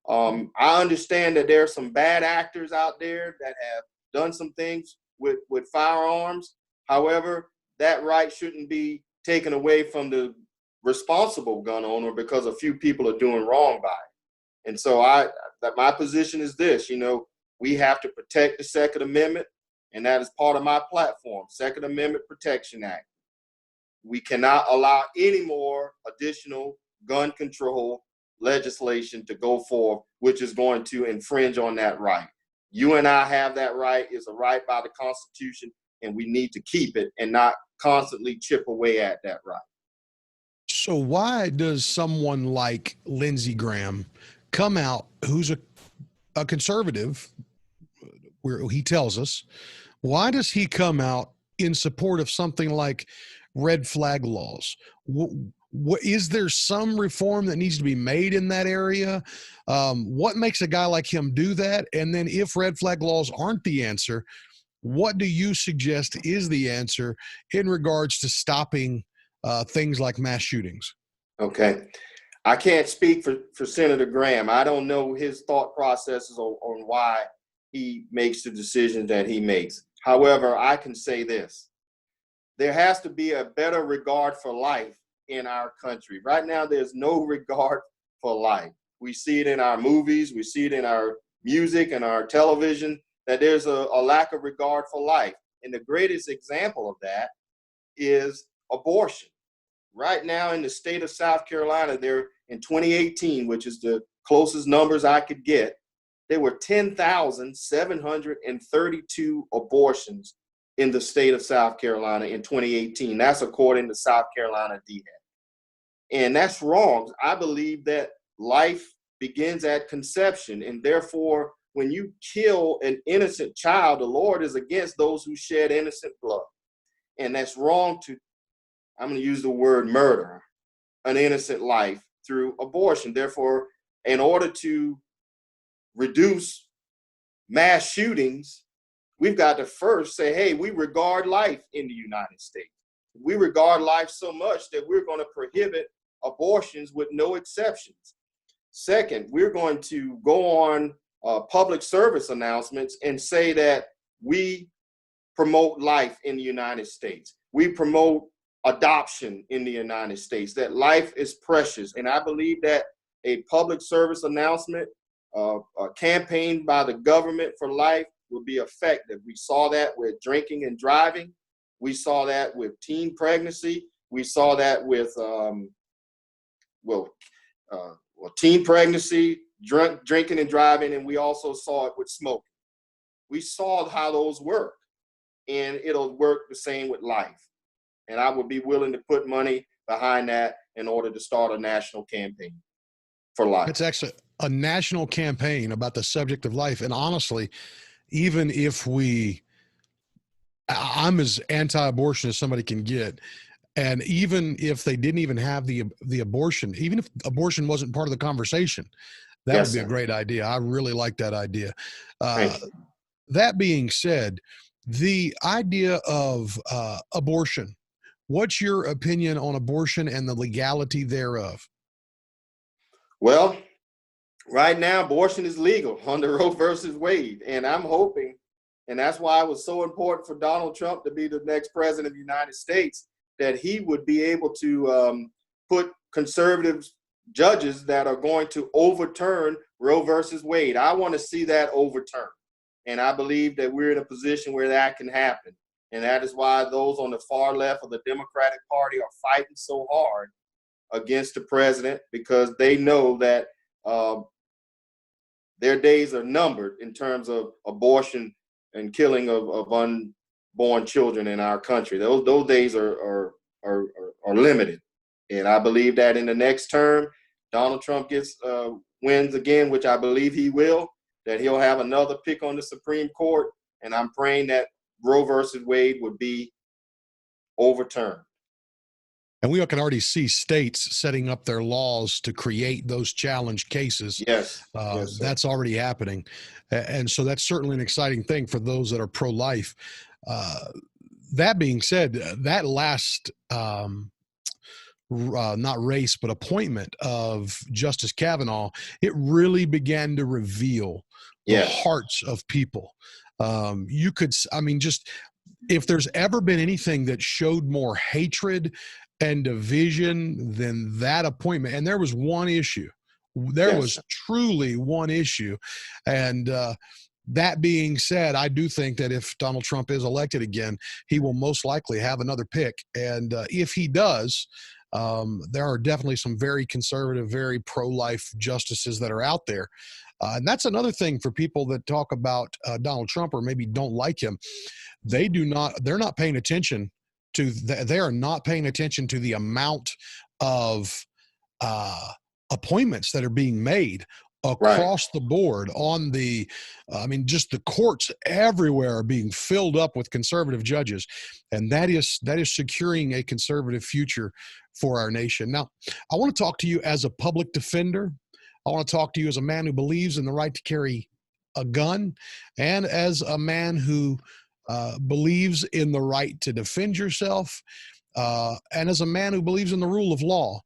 I understand that there are some bad actors out there that have done some things with firearms. However, that right shouldn't be taken away from the responsible gun owner because a few people are doing wrong by it. And so my position is this: we have to protect the Second Amendment, and that is part of my platform, Second Amendment Protection Act. We cannot allow any more additional gun control legislation to go forth, which is going to infringe on that right. You and I have that right. It's a right by the Constitution, and we need to keep it and not constantly chip away at that right. So why does someone like Lindsey Graham come out, who's a a conservative, where he tells us, why does he come out in support of something like red flag laws? What is there some reform that needs to be made in that area? What makes a guy like him do that? And then if red flag laws aren't the answer, what do you suggest is the answer in regards to stopping things like mass shootings? Okay. I can't speak for Senator Graham. I don't know his thought processes on why he makes the decisions that he makes. However, I can say this. There has to be a better regard for life in our country. Right now, there's no regard for life. We see it in our movies. We see it in our music and our television, that there's a lack of regard for life. And the greatest example of that is abortion. Right now in the state of South Carolina, there in 2018, which is the closest numbers I could get, there were 10,732 abortions in the state of South Carolina in 2018. That's according to South Carolina DHEC. And that's wrong. I believe that life begins at conception, and therefore, when you kill an innocent child, the Lord is against those who shed innocent blood. And that's wrong to, I'm going to use the word murder, an innocent life through abortion. Therefore, in order to reduce mass shootings, we've got to first say, hey, we regard life in the United States. We regard life so much that we're going to prohibit abortions with no exceptions. Second, we're going to go on public service announcements and say that we promote life in the United States. We promote adoption in the United States, that life is precious. And I believe that a public service announcement, a campaign by the government for life will be effective. We saw that with drinking and driving. We saw that with teen pregnancy. We saw that with, teen pregnancy, drinking and driving, and we also saw it with smoking. We saw how those work, and it'll work the same with life. And I would be willing to put money behind that in order to start a national campaign for life. It's actually a national campaign about the subject of life. And honestly, even if I'm as anti-abortion as somebody can get. And even if they didn't even have the abortion, even if abortion wasn't part of the conversation, that would be a great idea. I really like that idea. That being said, the idea of abortion, what's your opinion on abortion and the legality thereof? Well, right now, abortion is legal under Roe versus Wade. And I'm hoping, and that's why it was so important for Donald Trump to be the next president of the United States, that he would be able to put conservative judges that are going to overturn Roe versus Wade. I want to see that overturned. And I believe that we're in a position where that can happen. And that is why those on the far left of the Democratic Party are fighting so hard against the president, because they know that their days are numbered in terms of abortion and killing of unborn children in our country. Those days are limited. And I believe that in the next term, Donald Trump wins again, which I believe he will, that he'll have another pick on the Supreme Court. And I'm praying that Roe versus Wade would be overturned. And we can already see states setting up their laws to create those challenge cases. Yes. That's already happening. And so that's certainly an exciting thing for those that are pro-life. That being said, that last, not race, but appointment of Justice Kavanaugh, it really began to reveal the hearts of people. If there's ever been anything that showed more hatred and division than that appointment, and there was one issue, was truly one issue. And that being said, I do think that if Donald Trump is elected again, he will most likely have another pick. And if he does, there are definitely some very conservative, very pro-life justices that are out there. And that's another thing for people that talk about Donald Trump or maybe don't like him. They're not paying attention they are not paying attention to the amount of appointments that are being made Right. across the board on the, I mean, just the courts everywhere are being filled up with conservative judges, and that is securing a conservative future for our nation. Now, I want to talk to you as a public defender. I want to talk to you as a man who believes in the right to carry a gun, and as a man who believes in the right to defend yourself, and as a man who believes in the rule of law.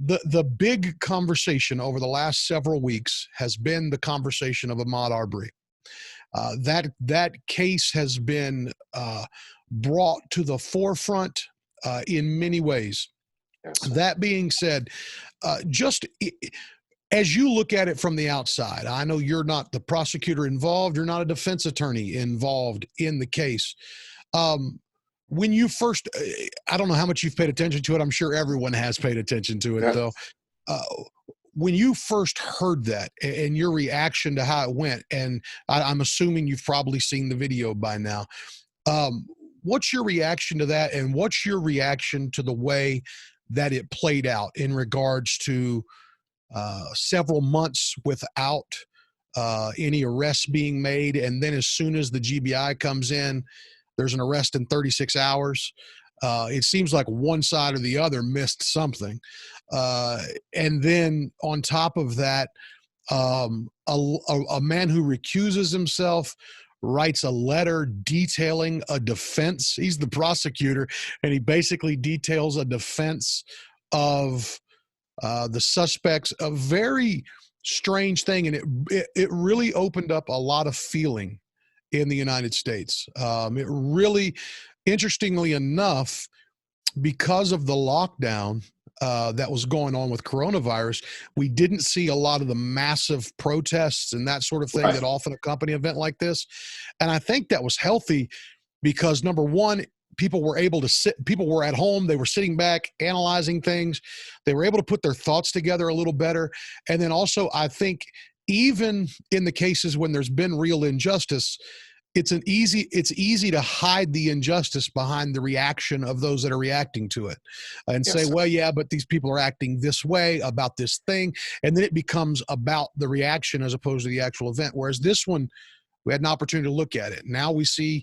The big conversation over the last several weeks has been the conversation of Ahmaud Arbery. That case has been brought to the forefront in many ways. Yes, sir. That being said, just as you look at it from the outside, I know you're not the prosecutor involved, you're not a defense attorney involved in the case. When you first, I don't know how much you've paid attention to it. I'm sure everyone has paid attention to it, Yeah. though. Uh, when you first heard that and your reaction to how it went, and I'm assuming you've probably seen the video by now, what's your reaction to that, and what's your reaction to the way that it played out in regards to several months without any arrests being made, and then as soon as the GBI comes in, there's an arrest in 36 hours. It seems like one side or the other missed something. And then on top of that, a man who recuses himself writes a letter detailing a defense. He's the prosecutor, and he basically details a defense of the suspects. A very strange thing, and it really opened up a lot of feeling in the United States. It really, interestingly enough, because of the lockdown that was going on with coronavirus, we didn't see a lot of the massive protests and that sort of thing Right. that often accompany an event like this. And I think that was healthy because, number one, people were able to sit, people were at home, they were sitting back, analyzing things, they were able to put their thoughts together a little better. And then also, I think, even in the cases when there's been real injustice, it's easy to hide the injustice behind the reaction of those that are reacting to it and say, Yes, sir. well, yeah, but these people are acting this way about this thing. And then it becomes about the reaction as opposed to the actual event. Whereas this one, we had an opportunity to look at it. Now we see,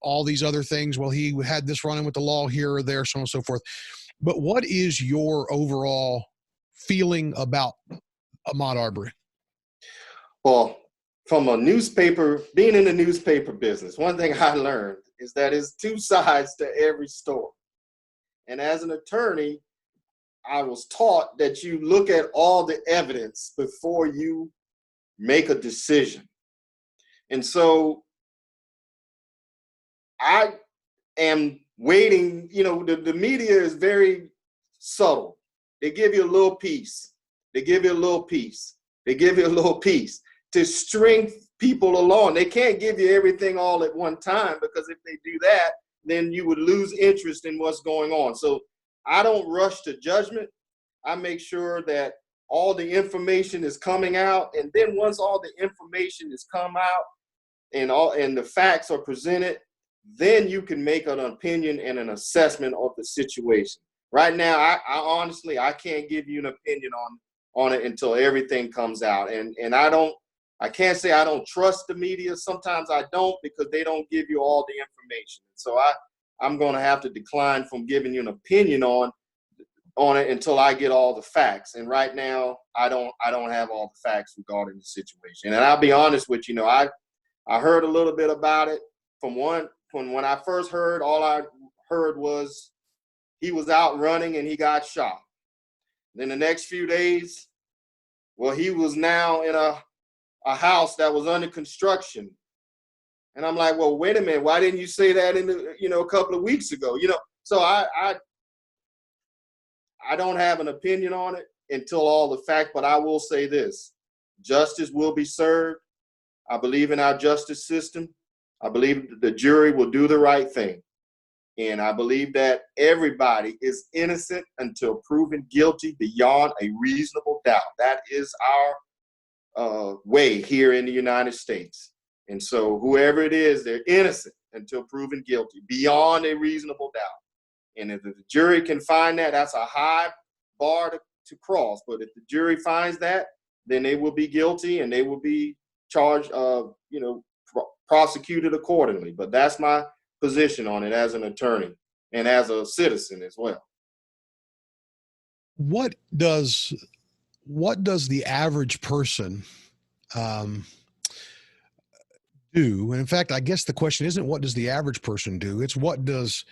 all these other things. Well, he had this running with the law here or there, so on and so forth. But what is your overall feeling about Ahmaud Arbery? Well, from a newspaper, being in the newspaper business, one thing I learned is that there's two sides to every story. And as an attorney, I was taught that you look at all the evidence before you make a decision. And so I am waiting. The media is very subtle. They give you a little piece. They give you a little piece. They give you a little piece to string people along. They can't give you everything all at one time, because if they do that, then you would lose interest in what's going on. So I don't rush to judgment. I make sure that all the information is coming out. And then once all the information has come out and the facts are presented, then you can make an opinion and an assessment of the situation. Right now, I honestly, I can't give you an opinion on it until everything comes out. And I can't say I don't trust the media. Sometimes I don't, because they don't give you all the information. So I'm going to have to decline from giving you an opinion on it until I get all the facts. And right now, I don't have all the facts regarding the situation. And I'll be honest with you, I heard a little bit about it from when I first heard. All I heard was he was out running and he got shot. Then the next few days, well, he was now in a house that was under construction. And I'm like, well, wait a minute, why didn't you say that a couple of weeks ago? So I don't have an opinion on it until all the facts, but I will say this: justice will be served. I believe in our justice system. I believe the jury will do the right thing. And I believe that everybody is innocent until proven guilty beyond a reasonable doubt. That is our way here in the United States. And so whoever it is, they're innocent until proven guilty beyond a reasonable doubt. And if the jury can find that, that's a high bar to cross. But if the jury finds that, then they will be guilty and they will be charged, prosecuted accordingly. But that's my position on it as an attorney and as a citizen as well. What does the average person do? And in fact, I guess the question isn't what does the average person do? It's what does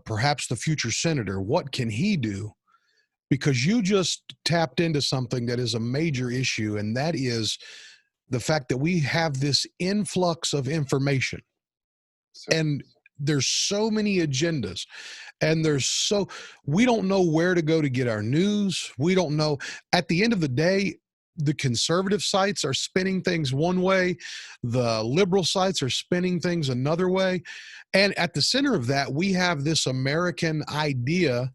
perhaps the future senator, what can he do? Because you just tapped into something that is a major issue, and that is the fact that we have this influx of information. And there's so many agendas, and we don't know where to go to get our news. We don't know. At the end of the day, the conservative sites are spinning things one way, the liberal sites are spinning things another way. And at the center of that, we have this American idea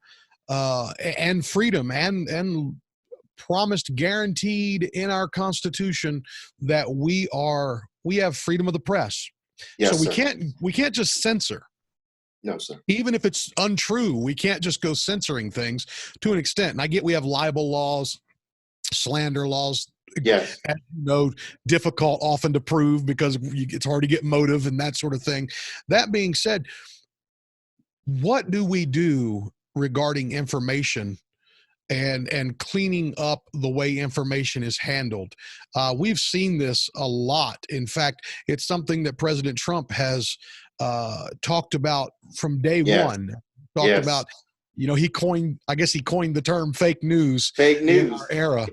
and freedom and promised, guaranteed in our Constitution that we have freedom of the press. Yes, so sir. we can't just censor. No, sir. Even if it's untrue, we can't just go censoring things to an extent. And I get we have libel laws, slander laws. Yes. As you know, difficult often to prove because it's hard to get motive and that sort of thing. That being said, what do we do regarding information and cleaning up the way information is handled? We've seen this a lot. In fact, it's something that President Trump has talked about from day one. Talked about, he coined the term fake news. Fake news. In our era.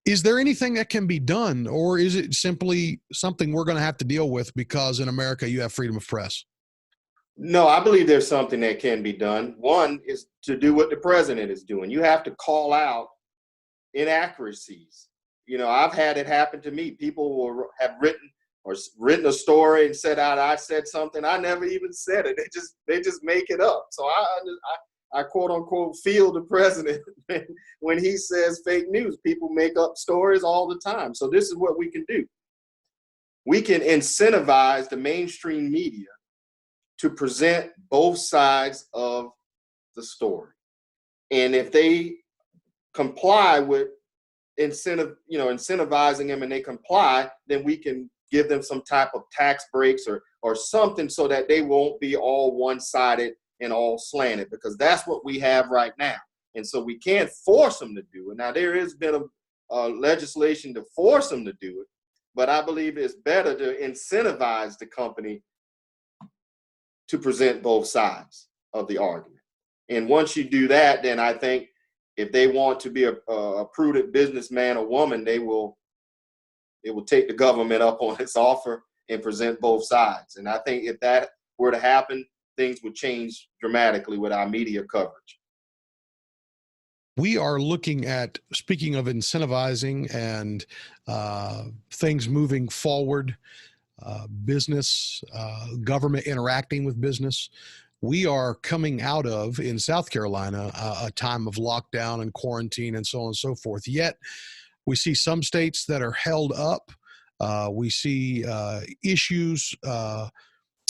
Is there anything that can be done, or is it simply something we're going to have to deal with because in America you have freedom of press? No, I believe there's something that can be done. One is to do what the president is doing. You have to call out inaccuracies. I've had it happen to me. People will have written a story and said I said something. I never even said it. They just make it up. So I quote unquote feel the president when he says fake news. People make up stories all the time. So this is what we can do. We can incentivize the mainstream media to present both sides of the story. And if they comply with incentivizing them and they comply, then we can give them some type of tax breaks or something so that they won't be all one-sided and all slanted, because that's what we have right now. And so we can't force them to do it. Now, there has been a legislation to force them to do it, but I believe it's better to incentivize the company to present both sides of the argument. And once you do that, then I think if they want to be a prudent businessman or woman, it will take the government up on its offer and present both sides. And I think if that were to happen, things would change dramatically with our media coverage. We are looking at, speaking of incentivizing and things moving forward, business, government interacting with business. We are coming out of, in South Carolina, a time of lockdown and quarantine and so on and so forth. Yet we see some states that are held up. We see issues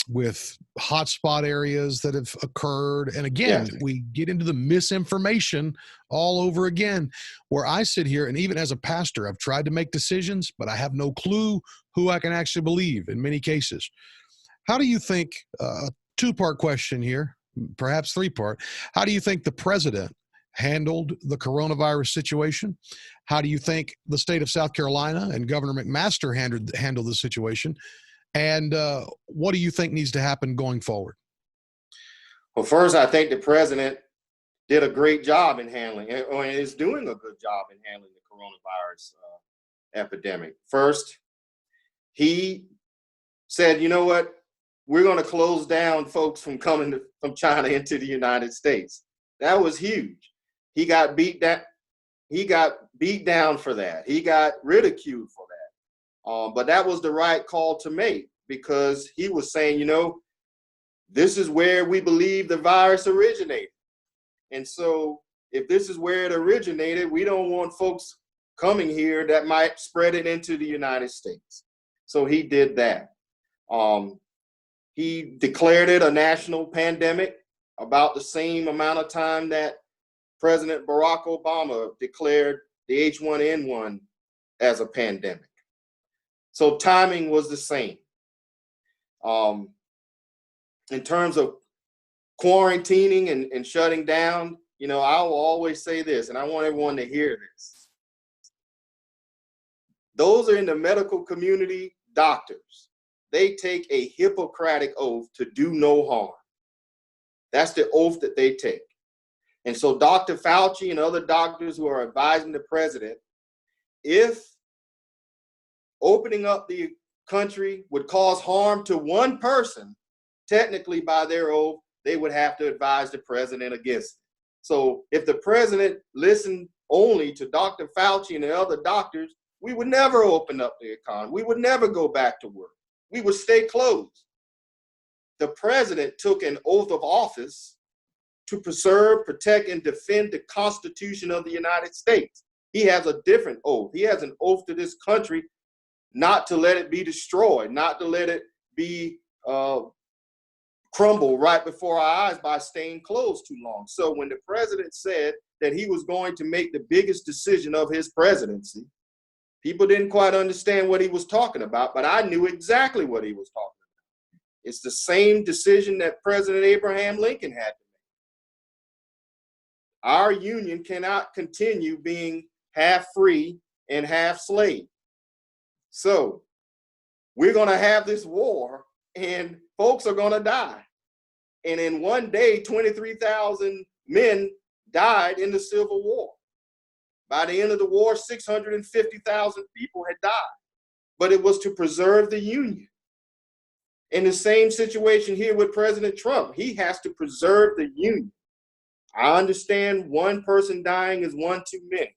with hotspot areas that have occurred. And again, we get into the misinformation all over again, where I sit here, and even as a pastor, I've tried to make decisions, but I have no clue who I can actually believe in many cases. How do you think, two-part question here, perhaps three-part, how do you think the president handled the coronavirus situation? How do you think the state of South Carolina and Governor McMaster handled the situation? And what do you think needs to happen going forward? Well, first, I think the president did a great job in handling, or is doing a good job in handling the coronavirus epidemic. First, he said, you know what, we're going to close down folks from coming from China into the United States. That was huge. He got beat down. He got beat down for that. He got ridiculed for that. But that was the right call to make, because he was saying, this is where we believe the virus originated. And so if this is where it originated, we don't want folks coming here that might spread it into the United States. So he did that. He declared it a national pandemic about the same amount of time that President Barack Obama declared the H1N1 as a pandemic. So timing was the same. In terms of quarantining and shutting down, I will always say this, and I want everyone to hear this. Those are in the medical community, doctors. They take a Hippocratic oath to do no harm. That's the oath that they take. And so Dr. Fauci and other doctors who are advising the president, if opening up the country would cause harm to one person, technically by their oath, they would have to advise the president against it. So if the president listened only to Dr. Fauci and the other doctors, we would never open up the economy. We would never go back to work. We would stay closed. The president took an oath of office to preserve, protect, and defend the Constitution of the United States. He has a different oath. He has an oath to this country not to let it be destroyed, not to let it be crumble right before our eyes by staying closed too long. So when the president said that he was going to make the biggest decision of his presidency, people didn't quite understand what he was talking about, but I knew exactly what he was talking about. It's the same decision that President Abraham Lincoln had to make. Our union cannot continue being half free and half slave. So we're going to have this war and folks are going to die. And in one day, 23,000 men died in the Civil War. By the end of the war, 650,000 people had died. But it was to preserve the Union. In the same situation here with President Trump, he has to preserve the Union. I understand one person dying is one too many,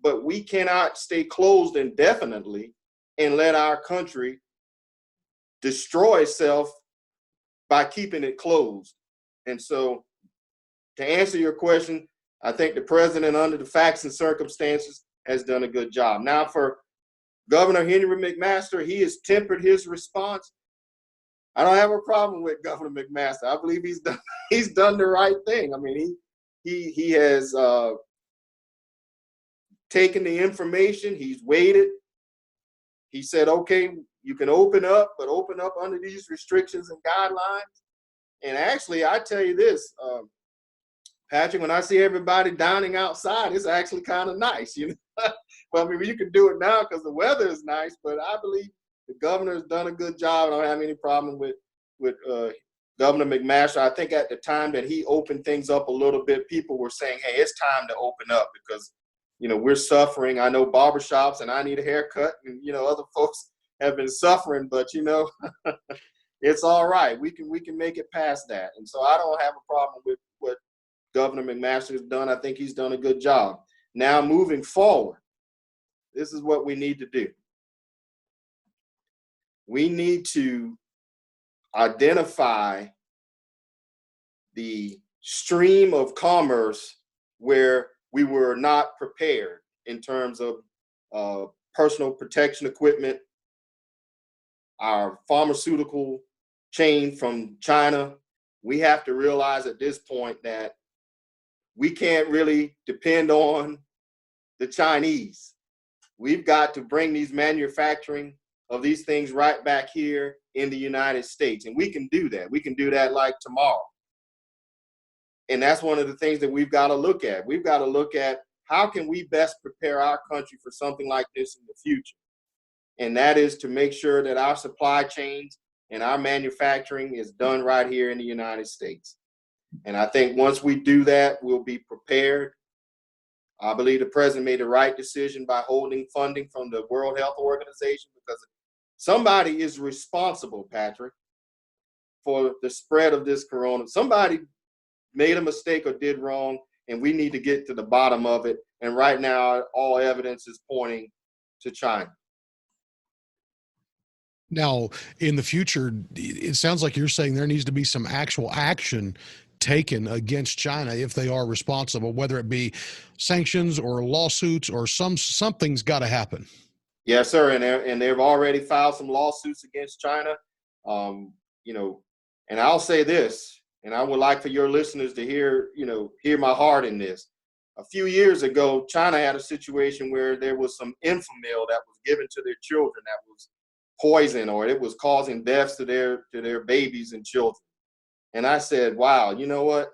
but we cannot stay closed indefinitely and let our country destroy itself by keeping it closed. And so to answer your question, I think the president, under the facts and circumstances, has done a good job. Now, for Governor Henry McMaster, he has tempered his response. I don't have a problem with Governor McMaster. I believe he's done the right thing. I mean, he has taken the information. He's waited. He said, okay, you can open up, but open up under these restrictions and guidelines. And actually, I tell you this, Patrick, when I see everybody dining outside, it's actually kind of nice, Well, I mean, you can do it now because the weather is nice, but I believe the governor has done a good job. I don't have any problem with Governor McMaster. I think at the time that he opened things up a little bit, people were saying, hey, it's time to open up because, we're suffering. I know barbershops and I need a haircut and, other folks have been suffering, but, it's all right. We can make it past that. And so I don't have a problem with what Governor McMaster has done. I think he's done a good job. Now, moving forward, this is what we need to do. We need to identify the stream of commerce where we were not prepared in terms of personal protection equipment, our pharmaceutical chain from China. We have to realize at this point that we can't really depend on the Chinese. We've got to bring these manufacturing of these things right back here in the United States. And we can do that. We can do that like tomorrow. And that's one of the things that we've got to look at. We've got to look at how can we best prepare our country for something like this in the future. And that is to make sure that our supply chains and our manufacturing is done right here in the United States. And I think once we do that, we'll be prepared. I believe the president made the right decision by holding funding from the World Health Organization because somebody is responsible, Patrick, for the spread of this corona. Somebody made a mistake or did wrong, and we need to get to the bottom of it. And right now, all evidence is pointing to China. Now, in the future, it sounds like you're saying there needs to be some actual action taken against China if they are responsible, whether it be sanctions or lawsuits or something's got to happen. Yes, sir. And they've already filed some lawsuits against China. And I'll say this, and I would like for your listeners to hear my heart in this. a few years ago, China had a situation where there was some infamil that was given to their children that was poison, or it was causing deaths to their babies and children. And I said, wow, you know what?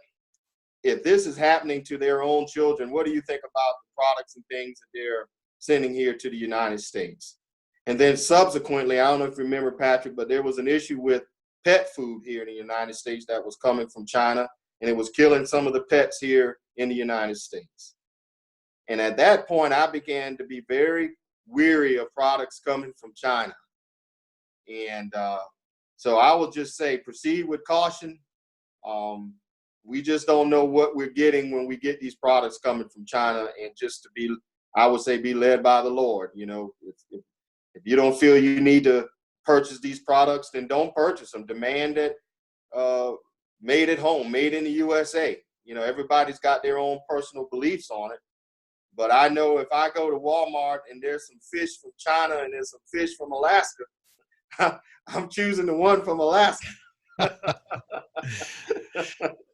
If this is happening to their own children, what do you think about the products and things that they're sending here to the United States? And then subsequently, I don't know if you remember, Patrick, but there was an issue with pet food here in the United States that was coming from China, and it was killing some of the pets here in the United States. And at that point, I began to be very weary of products coming from China. And so I will just say, proceed with caution. We just don't know what we're getting when we get these products coming from China, and just to be, I would say, be led by the Lord. You know, if you don't feel you need to purchase these products, then don't purchase them. Demand it made at home, made in the USA. You know, everybody's got their own personal beliefs on it. But I know if I go to Walmart and there's some fish from China and there's some fish from Alaska, I'm choosing the one from Alaska.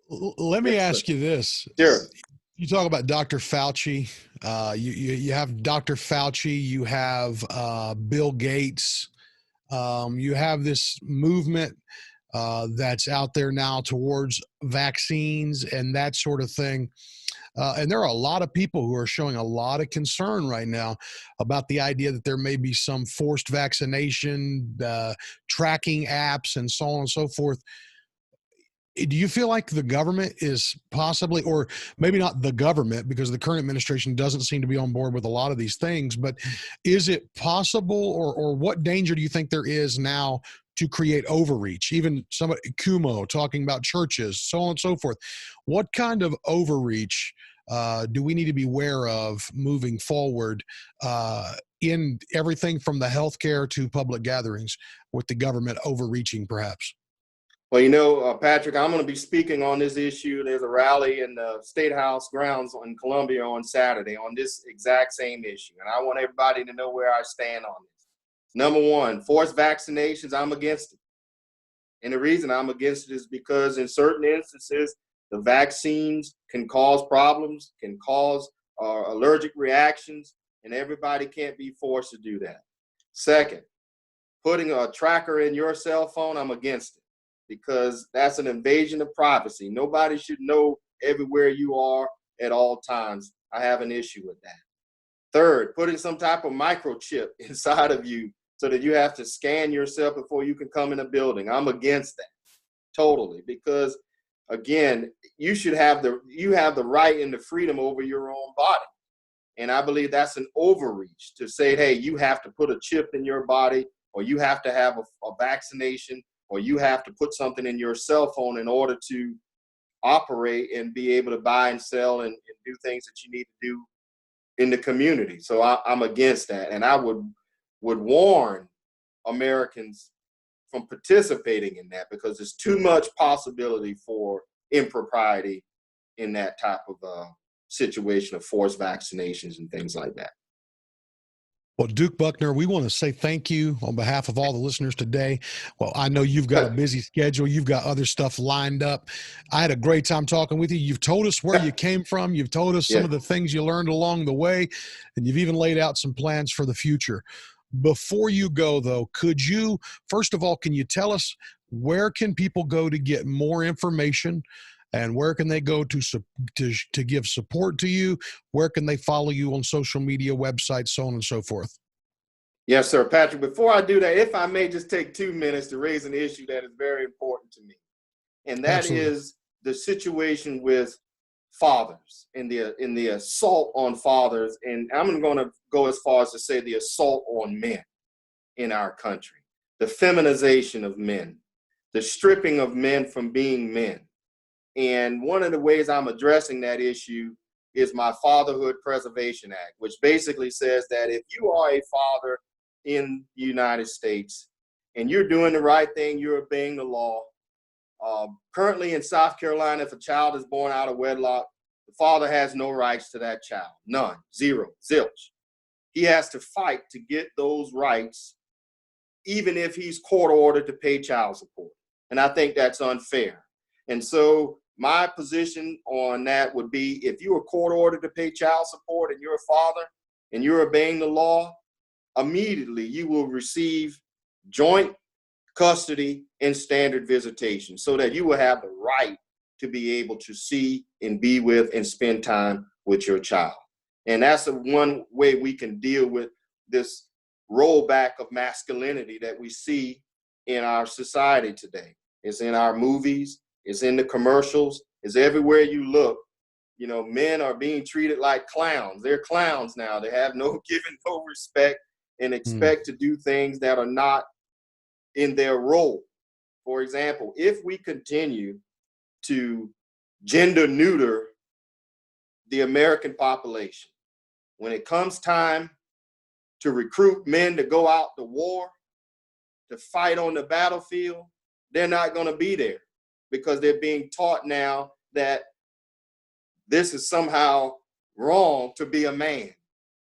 Let me ask you this. Sure. You talk about Dr. Fauci. You have Dr. Fauci. You have Bill Gates. You have this movement that's out there now towards vaccines and that sort of thing. And there are a lot of people who are showing a lot of concern right now about the idea that there may be some forced vaccination, tracking apps, and so on and so forth. Do you feel like the government is possibly, or maybe not the government, because the current administration doesn't seem to be on board with a lot of these things, but is it possible, or what danger do you think there is now to create overreach? Even somebody, Kumo, talking about churches, so on and so forth. What kind of overreach do we need to be aware of moving forward in everything from the healthcare to public gatherings, with the government overreaching perhaps? Well, you know, Patrick, I'm going to be speaking on this issue. There's a rally in the State House grounds in Columbia on Saturday on this exact same issue. And I want everybody to know where I stand on this. Number one, forced vaccinations, I'm against it. And the reason I'm against it is because in certain instances, the vaccines can cause problems, can cause allergic reactions, and everybody can't be forced to do that. Second, putting a tracker in your cell phone, I'm against it, because that's an invasion of privacy. Nobody should know everywhere you are at all times. I have an issue with that. Third, putting some type of microchip inside of you so that you have to scan yourself before you can come in a building. I'm against that totally, because again, you have the right and the freedom over your own body. And I believe that's an overreach to say, hey, you have to put a chip in your body, or you have to have a vaccination, or you have to put something in your cell phone in order to operate and be able to buy and sell and do things that you need to do in the community. So I'm against that. And I would warn Americans from participating in that, because there's too much possibility for impropriety in that type of situation of forced vaccinations and things like that. Well, Duke Buckner, we want to say thank you on behalf of all the listeners today. Well, I know you've got a busy schedule. You've got other stuff lined up. I had a great time talking with you. You've told us where you came from. You've told us some of the things you learned along the way, and you've even laid out some plans for the future. Before you go, though, could you, first of all, can you tell us where can people go to get more information? And where can they go to give support to you? Where can they follow you on social media, websites, so on and so forth? Yes, sir. Patrick, before I do that, if I may just take 2 minutes to raise an issue that is very important to me. And that is the situation with fathers and the assault on fathers. And I'm going to go as far as to say the assault on men in our country, the feminization of men, the stripping of men from being men. And one of the ways I'm addressing that issue is my Fatherhood Preservation Act, which basically says that if you are a father in the United States and you're doing the right thing, you're obeying the law. Currently in South Carolina, if a child is born out of wedlock, the father has no rights to that child. None. Zero. Zilch. He has to fight to get those rights, even if he's court ordered to pay child support. And I think that's unfair. And so my position on that would be, if you are court ordered to pay child support and you're a father and you're obeying the law, immediately you will receive joint custody and standard visitation, so that you will have the right to be able to see and be with and spend time with your child. And that's the one way we can deal with this rollback of masculinity that we see in our society today. It's in our movies, it's in the commercials, it's everywhere you look. You know, men are being treated like clowns. They're clowns now. They have no given, no respect, and expect to do things that are not in their role. For example, if we continue to gender neuter the American population, when it comes time to recruit men to go out to war, to fight on the battlefield, they're not going to be there, because they're being taught now that this is somehow wrong to be a man.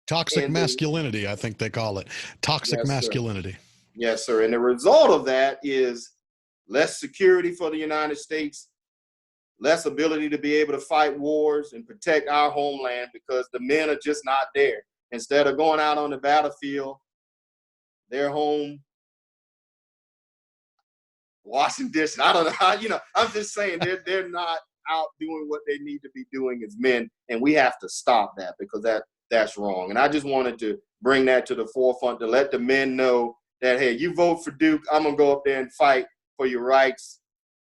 Toxic masculinity, I think they call it. Toxic masculinity. Sir. Yes, sir. And the result of that is less security for the United States, less ability to be able to fight wars and protect our homeland, because the men are just not there. Instead of going out on the battlefield, they're home washing dishes. I don't know how, I'm just saying they're not out doing what they need to be doing as men. And we have to stop that, because that's wrong. And I just wanted to bring that to the forefront, to let the men know that, hey, you vote for Duke, I'm going to go up there and fight for your rights.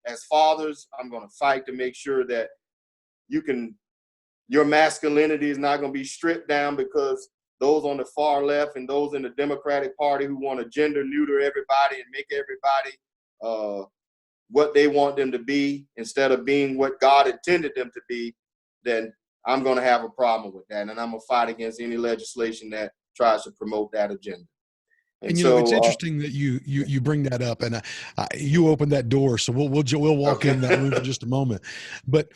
As fathers, I'm going to fight to make sure that your masculinity is not going to be stripped down, because those on the far left and those in the Democratic Party who want to gender neuter everybody and make everybody what they want them to be instead of being what God intended them to be, then I'm going to have a problem with that. And I'm going to fight against any legislation that tries to promote that agenda. And so, it's interesting that you bring that up, and you opened that door. So we'll walk in that room for just a moment. But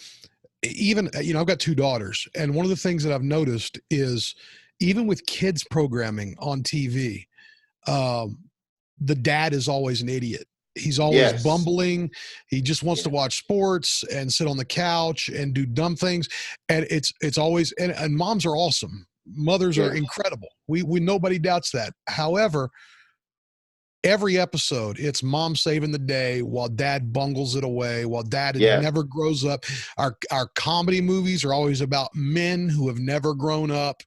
even, I've got two daughters, and one of the things that I've noticed is, even with kids programming on TV, the dad is always an idiot. He's always bumbling. He just wants to watch sports and sit on the couch and do dumb things. And it's always, and moms are awesome. Mothers are incredible. We nobody doubts that. However, every episode, it's mom saving the day while dad bungles it away, while dad never grows up. Our comedy movies are always about men who have never grown up.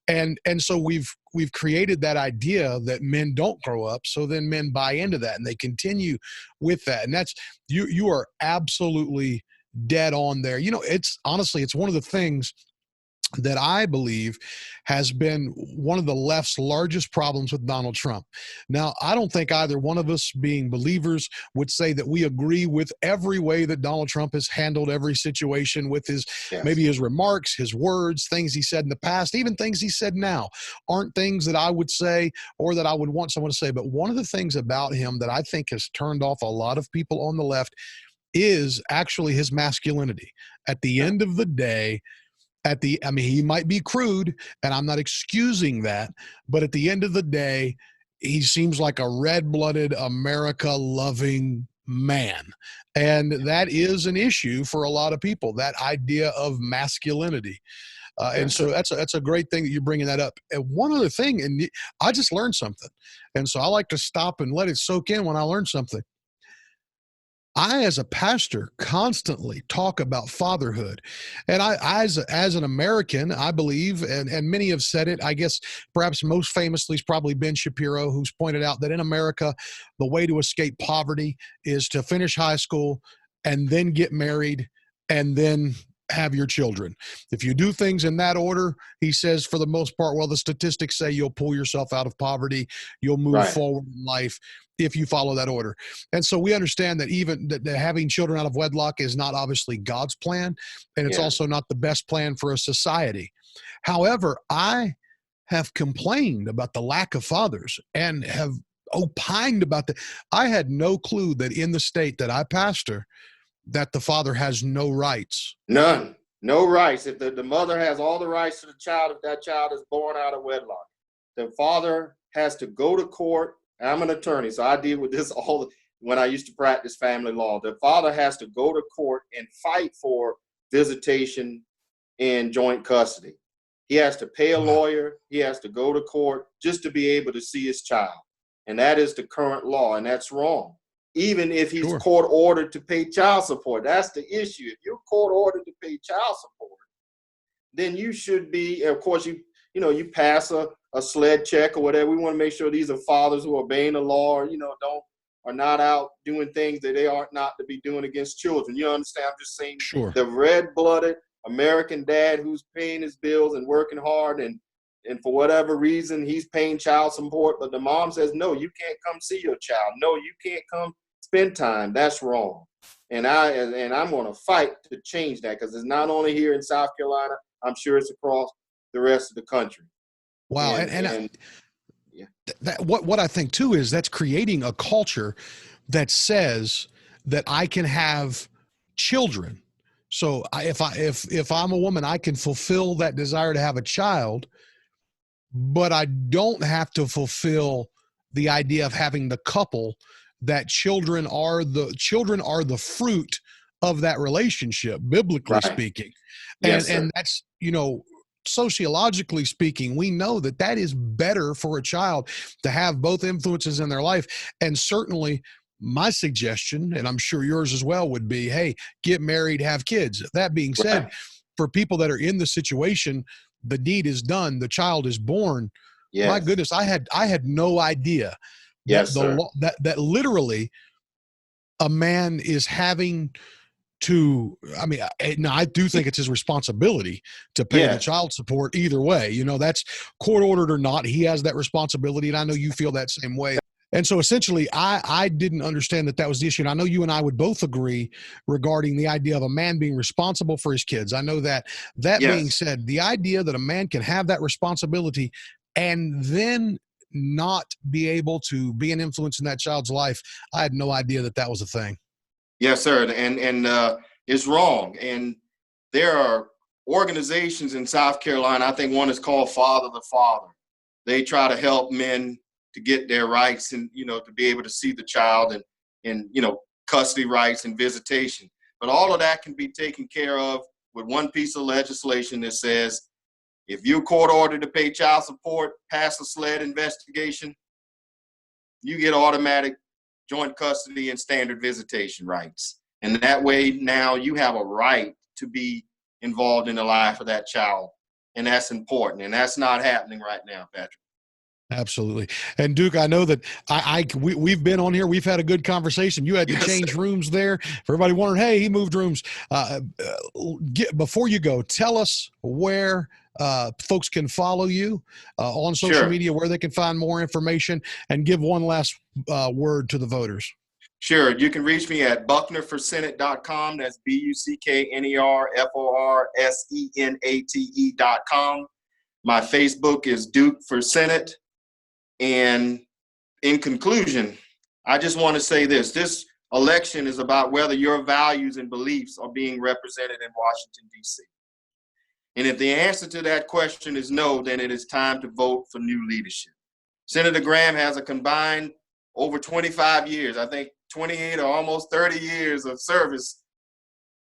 And so we've created that idea that men don't grow up. So then men buy into that and they continue with that. And that's, you are absolutely dead on there. It's honestly, it's one of the things that I believe has been one of the left's largest problems with Donald Trump. Now, I don't think either one of us, being believers, would say that we agree with every way that Donald Trump has handled every situation with his, maybe his remarks, his words, things he said in the past, even things he said now aren't things that I would say or that I would want someone to say. But one of the things about him that I think has turned off a lot of people on the left is actually his masculinity. At the end of the day, he might be crude, and I'm not excusing that, but at the end of the day, he seems like a red-blooded, America-loving man. And that is an issue for a lot of people, that idea of masculinity. And so that's a great thing that you're bringing that up. And one other thing, and I just learned something. And so I like to stop and let it soak in when I learn something. I, as a pastor, constantly talk about fatherhood. And I as an American, I believe, and many have said it, I guess perhaps most famously is probably Ben Shapiro, who's pointed out that in America, the way to escape poverty is to finish high school and then get married and then have your children. If you do things in that order, he says, for the most part, well, the statistics say you'll pull yourself out of poverty, you'll move forward in life if you follow that order. And so we understand that even that having children out of wedlock is not obviously God's plan, and it's also not the best plan for a society. However, I have complained about the lack of fathers and have opined about that. I had no clue that in the state that I pastor, that the father has no rights. None. No rights. If the mother has all the rights to the child, if that child is born out of wedlock, the father has to go to court. I'm an attorney, so I deal with this all. when I used to practice family law. The father has to go to court and fight for visitation and joint custody. He has to pay a lawyer. He has to go to court just to be able to see his child. And that is the current law, and that's wrong. Even if he's court ordered to pay child support, that's the issue. If you're court ordered to pay child support, then you should be, of course, you pass a SLED check or whatever. We want to make sure these are fathers who are obeying the law, or, are not out doing things that they ought not to be doing against children. You understand? I'm just saying the red-blooded American dad who's paying his bills and working hard, and for whatever reason, he's paying child support, but the mom says, no, you can't come see your child. No, you can't come spend time. That's wrong. And I'm going to fight to change that, because it's not only here in South Carolina, I'm sure it's across the rest of the country. Wow. What I think too is that's creating a culture that says that I can have children. So if I'm a woman, I can fulfill that desire to have a child, but I don't have to fulfill the idea of having the couple. That children are the fruit of that relationship, biblically speaking. And that's, sociologically speaking, we know that is better for a child to have both influences in their life. And certainly my suggestion, and I'm sure yours as well, would be, hey, get married, have kids. That being said, for people that are in the situation, the deed is done, the child is born. Yes. My goodness, I had no idea that literally a man is having to, I do think it's his responsibility to pay the child support either way. That's court ordered or not, he has that responsibility. And I know you feel that same way. And so essentially, I didn't understand that was the issue. And I know you and I would both agree regarding the idea of a man being responsible for his kids. I know that being said, the idea that a man can have that responsibility and then not be able to be an influence in that child's life, I had no idea that was a thing. Yes, sir. And it's wrong. And there are organizations in South Carolina, I think one is called Father the Father. They try to help men to get their rights and, to be able to see the child and custody rights and visitation. But all of that can be taken care of with one piece of legislation that says, if you're court ordered to pay child support, pass a SLED investigation, you get automatic joint custody and standard visitation rights. And that way now you have a right to be involved in the life of that child. And that's important. And that's not happening right now, Patrick. Absolutely. And Duke, I know that we've been on here. We've had a good conversation. You had to change rooms there. For everybody wondering, hey, he moved rooms. Before you go, tell us where folks can follow you on social media, where they can find more information, and give one last word to the voters. Sure. You can reach me at bucknerforsenate.com. That's BucknerForsenate.com. My Facebook is Duke for Senate. And in conclusion, I just want to say this election is about whether your values and beliefs are being represented in Washington, D.C. And if the answer to that question is no, then it is time to vote for new leadership. Senator Graham has a combined over 25 years, I think 28 or almost 30 years of service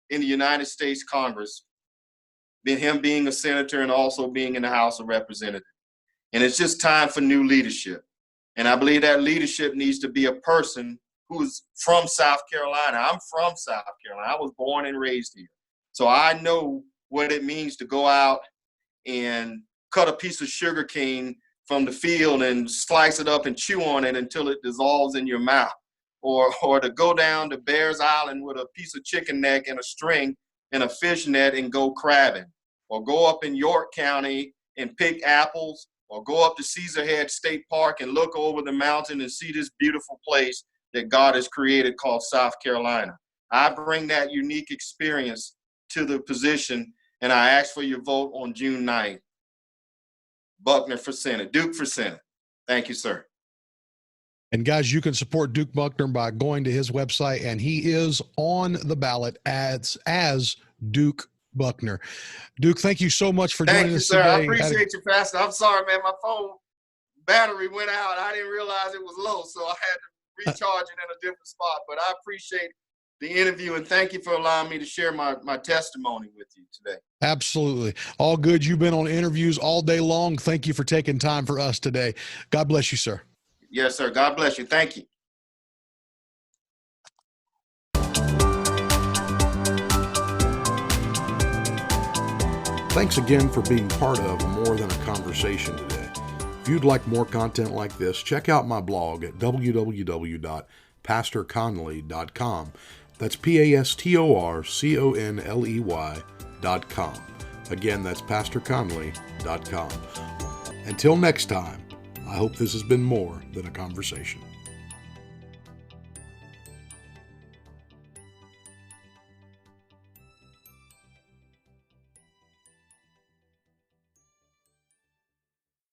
in the United States Congress, him being a senator and also being in the House of Representatives. And it's just time for new leadership. And I believe that leadership needs to be a person who's from South Carolina. I'm from South Carolina. I was born and raised here. So I know what it means to go out and cut a piece of sugar cane from the field and slice it up and chew on it until it dissolves in your mouth. Or to go down to Bears Island with a piece of chicken neck and a string and a fish net and go crabbing. Or go up in York County and pick apples. Or go up to Cesar Head State Park and look over the mountain and see this beautiful place that God has created called South Carolina. I bring that unique experience to the position, and I ask for your vote on June 9th. Buckner for Senate, Duke for Senate. Thank you, sir. And guys, you can support Duke Buckner by going to his website, and he is on the ballot as Duke Buckner. Duke, thank you so much for joining us today. I appreciate you, Pastor. I'm sorry, man. My phone battery went out. I didn't realize it was low, so I had to recharging in a different spot. But I appreciate the interview, and thank you for allowing me to share my testimony with you today. Absolutely. All good. You've been on interviews all day long. Thank you for taking time for us today. God bless you, sir. Yes, sir. God bless you. Thank you. Thanks again for being part of More Than a Conversation today. If you'd like more content like this, check out my blog at www.pastorconley.com. That's PASTORCONLEY.com. Again, that's PastorConley.com. Until next time, I hope this has been more than a conversation.